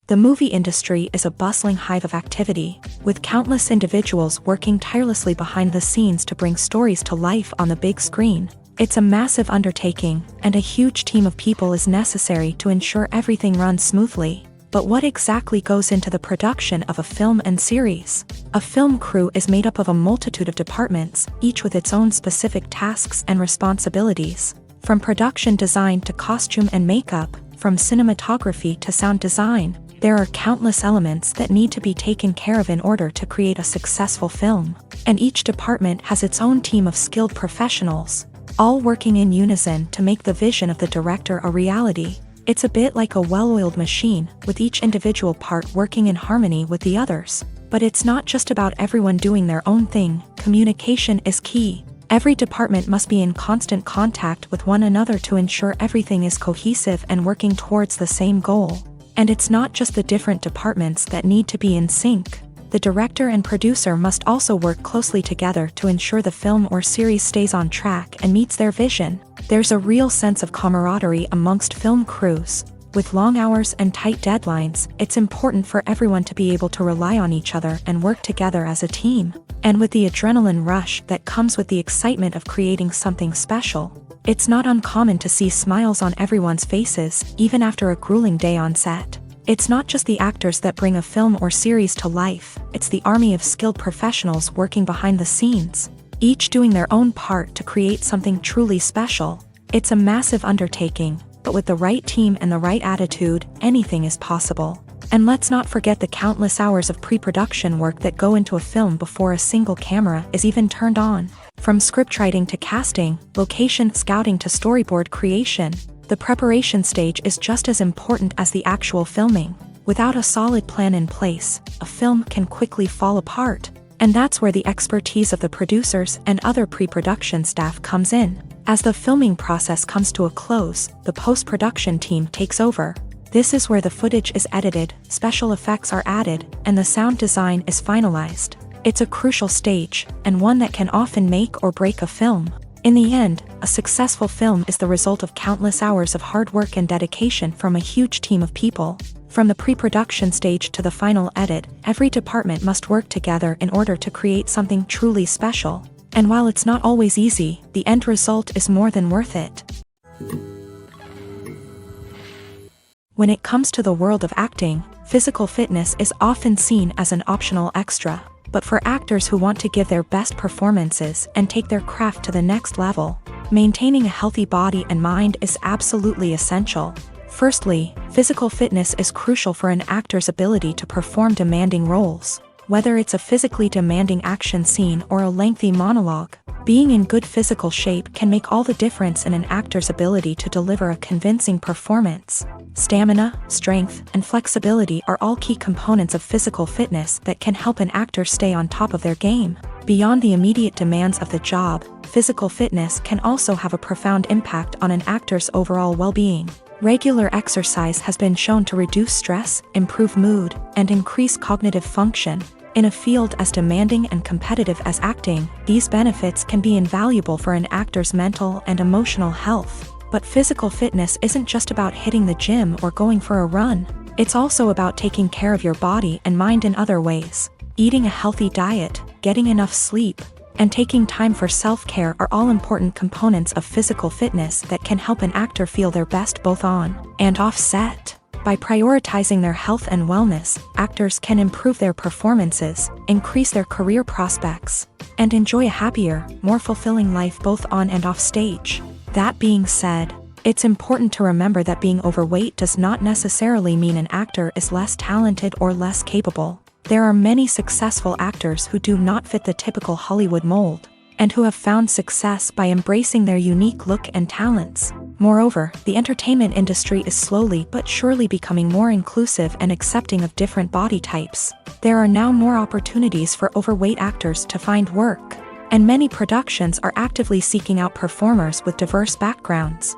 The movie industry is a bustling hive of activity, with countless individuals working tirelessly behind the scenes to bring stories to life on the big screen. It's a massive undertaking, and a huge team of people is necessary to ensure everything runs smoothly. But what exactly goes into the production of a film and series? A film crew is made up of a multitude of departments, each with its own specific tasks and responsibilities. From production design to costume and makeup, from cinematography to sound design, there are countless elements that need to be taken care of in order to create a successful film. And each department has its own team of skilled professionals, all working in unison to make the vision of the director a reality. It's a bit like a well-oiled machine, with each individual part working in harmony with the others. But it's not just about everyone doing their own thing. Communication is key. Every department must be in constant contact with one another to ensure everything is cohesive and working towards the same goal. And it's not just the different departments that need to be in sync. The director and producer must also work closely together to ensure the film or series stays on track and meets their vision. There's a real sense of camaraderie amongst film crews. With long hours and tight deadlines, it's important for everyone to be able to rely on each other and work together as a team. And with the adrenaline rush that comes with the excitement of creating something special, it's not uncommon to see smiles on everyone's faces, even after a grueling day on set. It's not just the actors that bring a film or series to life, it's the army of skilled professionals working behind the scenes, each doing their own part to create something truly special. It's a massive undertaking, but with the right team and the right attitude, anything is possible. And let's not forget the countless hours of pre-production work that go into a film before a single camera is even turned on. From scriptwriting to casting, location scouting to storyboard creation, the preparation stage is just as important as the actual filming. Without a solid plan in place, a film can quickly fall apart. And that's where the expertise of the producers and other pre-production staff comes in. As the filming process comes to a close, the post-production team takes over. This is where the footage is edited, special effects are added, and the sound design is finalized. It's a crucial stage, and one that can often make or break a film. In the end, a successful film is the result of countless hours of hard work and dedication from a huge team of people. From the pre-production stage to the final edit, every department must work together in order to create something truly special. And while it's not always easy, the end result is more than worth it. When it comes to the world of acting, physical fitness is often seen as an optional extra. But for actors who want to give their best performances and take their craft to the next level, maintaining a healthy body and mind is absolutely essential. Firstly, physical fitness is crucial for an actor's ability to perform demanding roles. Whether it's a physically demanding action scene or a lengthy monologue, being in good physical shape can make all the difference in an actor's ability to deliver a convincing performance. Stamina, strength, and flexibility are all key components of physical fitness that can help an actor stay on top of their game. Beyond the immediate demands of the job, physical fitness can also have a profound impact on an actor's overall well-being. Regular exercise has been shown to reduce stress, improve mood, and increase cognitive function. In a field as demanding and competitive as acting, these benefits can be invaluable for an actor's mental and emotional health. But physical fitness isn't just about hitting the gym or going for a run. It's also about taking care of your body and mind in other ways. Eating a healthy diet, getting enough sleep, and taking time for self-care are all important components of physical fitness that can help an actor feel their best both on and off set. By prioritizing their health and wellness, actors can improve their performances, increase their career prospects, and enjoy a happier, more fulfilling life both on and off stage. That being said, it's important to remember that being overweight does not necessarily mean an actor is less talented or less capable. There are many successful actors who do not fit the typical Hollywood mold, and who have found success by embracing their unique look and talents. Moreover, the entertainment industry is slowly but surely becoming more inclusive and accepting of different body types. There are now more opportunities for overweight actors to find work, and many productions are actively seeking out performers with diverse backgrounds.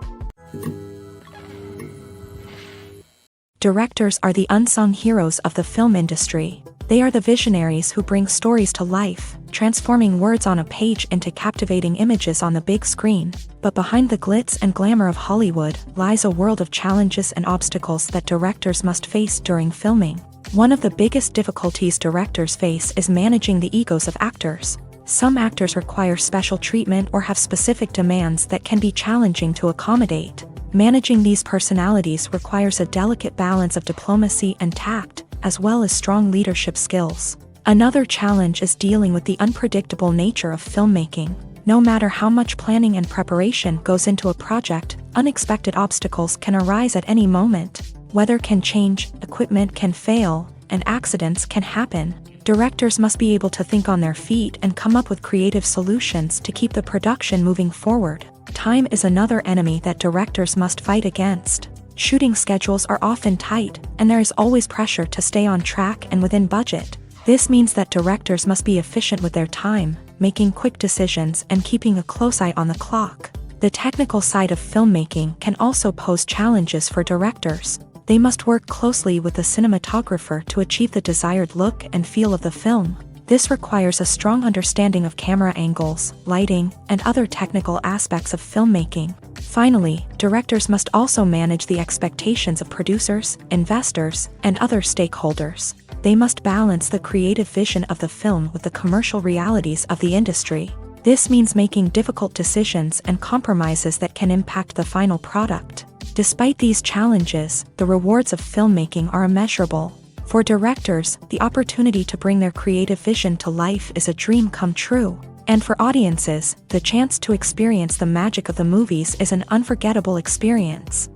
Directors are the unsung heroes of the film industry. They are the visionaries who bring stories to life, transforming words on a page into captivating images on the big screen. But behind the glitz and glamour of Hollywood lies a world of challenges and obstacles that directors must face during filming. One of the biggest difficulties directors face is managing the egos of actors. Some actors require special treatment or have specific demands that can be challenging to accommodate. Managing these personalities requires a delicate balance of diplomacy and tact, as well as strong leadership skills. Another challenge is dealing with the unpredictable nature of filmmaking. No matter how much planning and preparation goes into a project, unexpected obstacles can arise at any moment. Weather can change, equipment can fail, and accidents can happen. Directors must be able to think on their feet and come up with creative solutions to keep the production moving forward. Time is another enemy that directors must fight against. Shooting schedules are often tight, and there is always pressure to stay on track and within budget. This means that directors must be efficient with their time, making quick decisions and keeping a close eye on the clock. The technical side of filmmaking can also pose challenges for directors. They must work closely with the cinematographer to achieve the desired look and feel of the film. This requires a strong understanding of camera angles, lighting, and other technical aspects of filmmaking. Finally, directors must also manage the expectations of producers, investors, and other stakeholders. They must balance the creative vision of the film with the commercial realities of the industry. This means making difficult decisions and compromises that can impact the final product. Despite these challenges, the rewards of filmmaking are immeasurable. For directors, the opportunity to bring their creative vision to life is a dream come true. And for audiences, the chance to experience the magic of the movies is an unforgettable experience.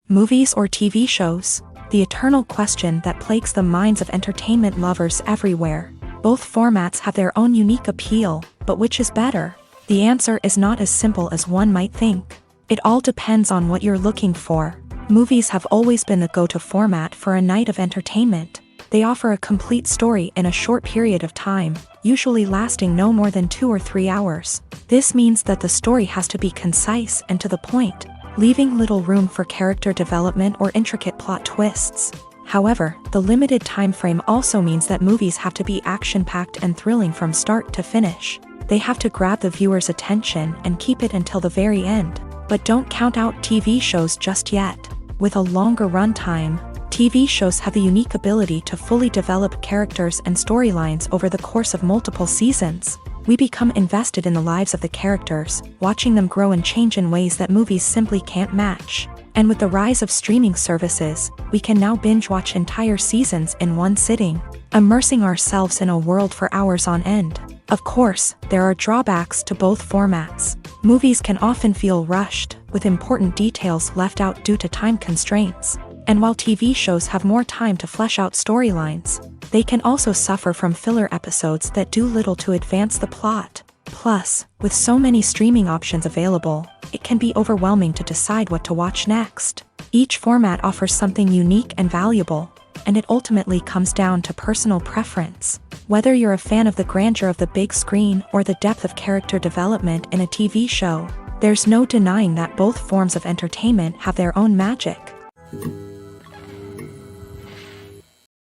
Movies or TV shows? The eternal question that plagues the minds of entertainment lovers everywhere. Both formats have their own unique appeal, but which is better? The answer is not as simple as one might think. It all depends on what you're looking for. Movies have always been the go-to format for a night of entertainment. They offer a complete story in a short period of time, usually lasting no more than 2 or 3 hours. This means that the story has to be concise and to the point, leaving little room for character development or intricate plot twists. However, the limited time frame also means that movies have to be action-packed and thrilling from start to finish. They have to grab the viewer's attention and keep it until the very end. But don't count out TV shows just yet. With a longer runtime, TV shows have the unique ability to fully develop characters and storylines over the course of multiple seasons. We become invested in the lives of the characters, watching them grow and change in ways that movies simply can't match. And with the rise of streaming services, we can now binge-watch entire seasons in one sitting, immersing ourselves in a world for hours on end. Of course, there are drawbacks to both formats. Movies can often feel rushed, with important details left out due to time constraints. And while TV shows have more time to flesh out storylines, they can also suffer from filler episodes that do little to advance the plot. Plus, with so many streaming options available, it can be overwhelming to decide what to watch next. Each format offers something unique and valuable, and it ultimately comes down to personal preference. Whether you're a fan of the grandeur of the big screen or the depth of character development in a TV show, there's no denying that both forms of entertainment have their own magic.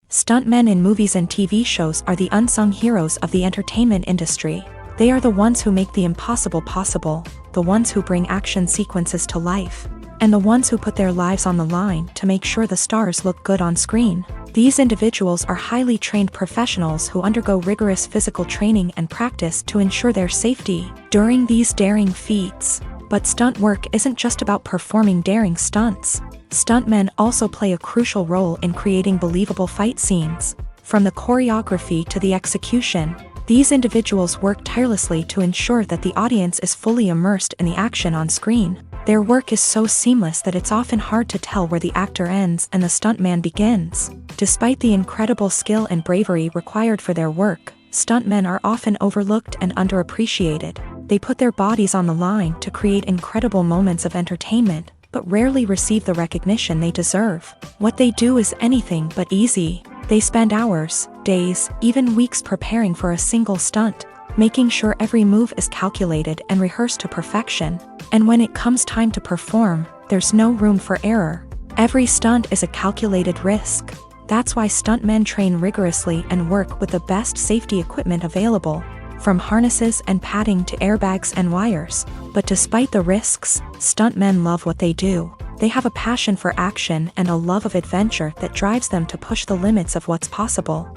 Stuntmen in movies and TV shows are the unsung heroes of the entertainment industry. They are the ones who make the impossible possible, the ones who bring action sequences to life, and the ones who put their lives on the line to make sure the stars look good on screen. These individuals are highly trained professionals who undergo rigorous physical training and practice to ensure their safety during these daring feats. But stunt work isn't just about performing daring stunts. Stuntmen also play a crucial role in creating believable fight scenes. From the choreography to the execution, these individuals work tirelessly to ensure that the audience is fully immersed in the action on screen. Their work is so seamless that it's often hard to tell where the actor ends and the stuntman begins. Despite the incredible skill and bravery required for their work, stuntmen are often overlooked and underappreciated. They put their bodies on the line to create incredible moments of entertainment, but rarely receive the recognition they deserve. What they do is anything but easy. They spend hours, days, even weeks preparing for a single stunt, making sure every move is calculated and rehearsed to perfection. And when it comes time to perform, there's no room for error. Every stunt is a calculated risk. That's why stuntmen train rigorously and work with the best safety equipment available, from harnesses and padding to airbags and wires. But despite the risks, stuntmen love what they do. They have a passion for action and a love of adventure that drives them to push the limits of what's possible.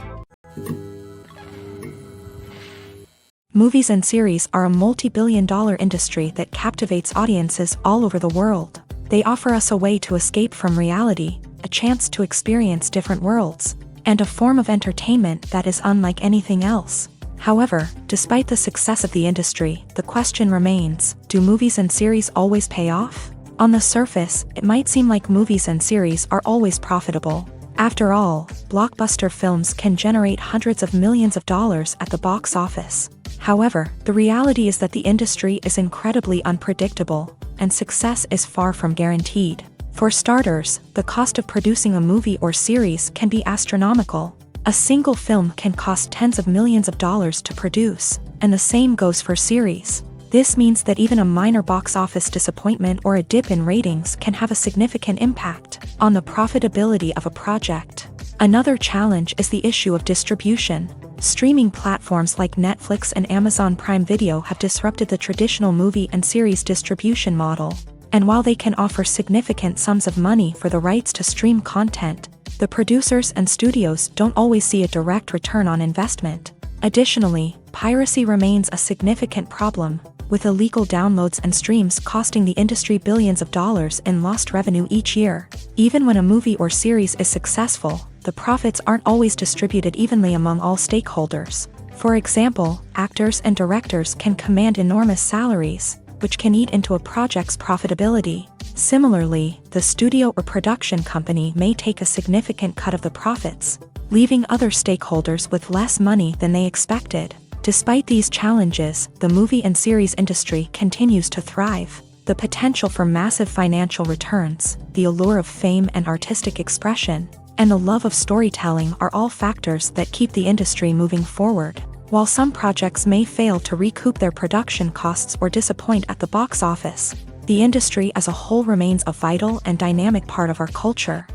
Movies and series are a multi-billion-dollar industry that captivates audiences all over the world. They offer us a way to escape from reality, a chance to experience different worlds, and a form of entertainment that is unlike anything else. However, despite the success of the industry, the question remains, do movies and series always pay off? On the surface, it might seem like movies and series are always profitable. After all, blockbuster films can generate hundreds of millions of dollars at the box office. However, the reality is that the industry is incredibly unpredictable, and success is far from guaranteed. For starters, the cost of producing a movie or series can be astronomical. A single film can cost tens of millions of dollars to produce, and the same goes for series. This means that even a minor box office disappointment or a dip in ratings can have a significant impact on the profitability of a project. Another challenge is the issue of distribution. Streaming platforms like Netflix and Amazon Prime Video have disrupted the traditional movie and series distribution model. And while they can offer significant sums of money for the rights to stream content, the producers and studios don't always see a direct return on investment. Additionally, piracy remains a significant problem, with illegal downloads and streams costing the industry billions of dollars in lost revenue each year. Even when a movie or series is successful, the profits aren't always distributed evenly among all stakeholders. For example, actors and directors can command enormous salaries, which can eat into a project's profitability. Similarly, the studio or production company may take a significant cut of the profits, leaving other stakeholders with less money than they expected. Despite these challenges, the movie and series industry continues to thrive. The potential for massive financial returns, the allure of fame and artistic expression, and the love of storytelling are all factors that keep the industry moving forward. While some projects may fail to recoup their production costs or disappoint at the box office, the industry as a whole remains a vital and dynamic part of our culture.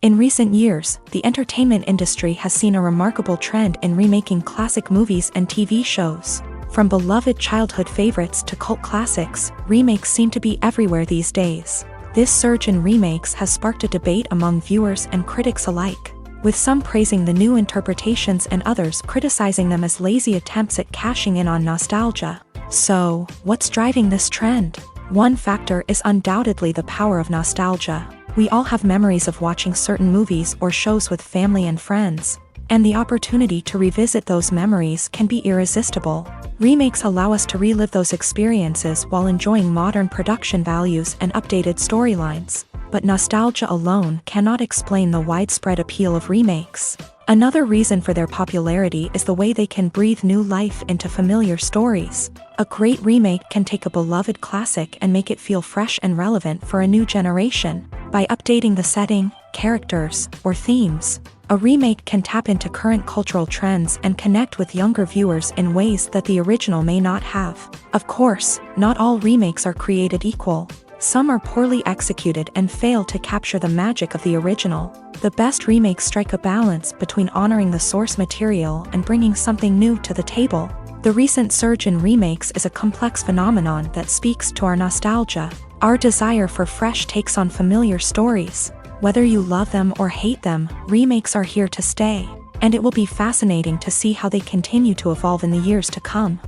In recent years, the entertainment industry has seen a remarkable trend in remaking classic movies and TV shows. From beloved childhood favorites to cult classics, remakes seem to be everywhere these days. This surge in remakes has sparked a debate among viewers and critics alike, with some praising the new interpretations and others criticizing them as lazy attempts at cashing in on nostalgia. So, what's driving this trend? One factor is undoubtedly the power of nostalgia. We all have memories of watching certain movies or shows with family and friends, and the opportunity to revisit those memories can be irresistible. Remakes allow us to relive those experiences while enjoying modern production values and updated storylines. But nostalgia alone cannot explain the widespread appeal of remakes. Another reason for their popularity is the way they can breathe new life into familiar stories. A great remake can take a beloved classic and make it feel fresh and relevant for a new generation. By updating the setting, characters, or themes, a remake can tap into current cultural trends and connect with younger viewers in ways that the original may not have. Of course, not all remakes are created equal. Some are poorly executed and fail to capture the magic of the original. The best remakes strike a balance between honoring the source material and bringing something new to the table. The recent surge in remakes is a complex phenomenon that speaks to our nostalgia. Our desire for fresh takes on familiar stories. Whether you love them or hate them, remakes are here to stay, and it will be fascinating to see how they continue to evolve in the years to come.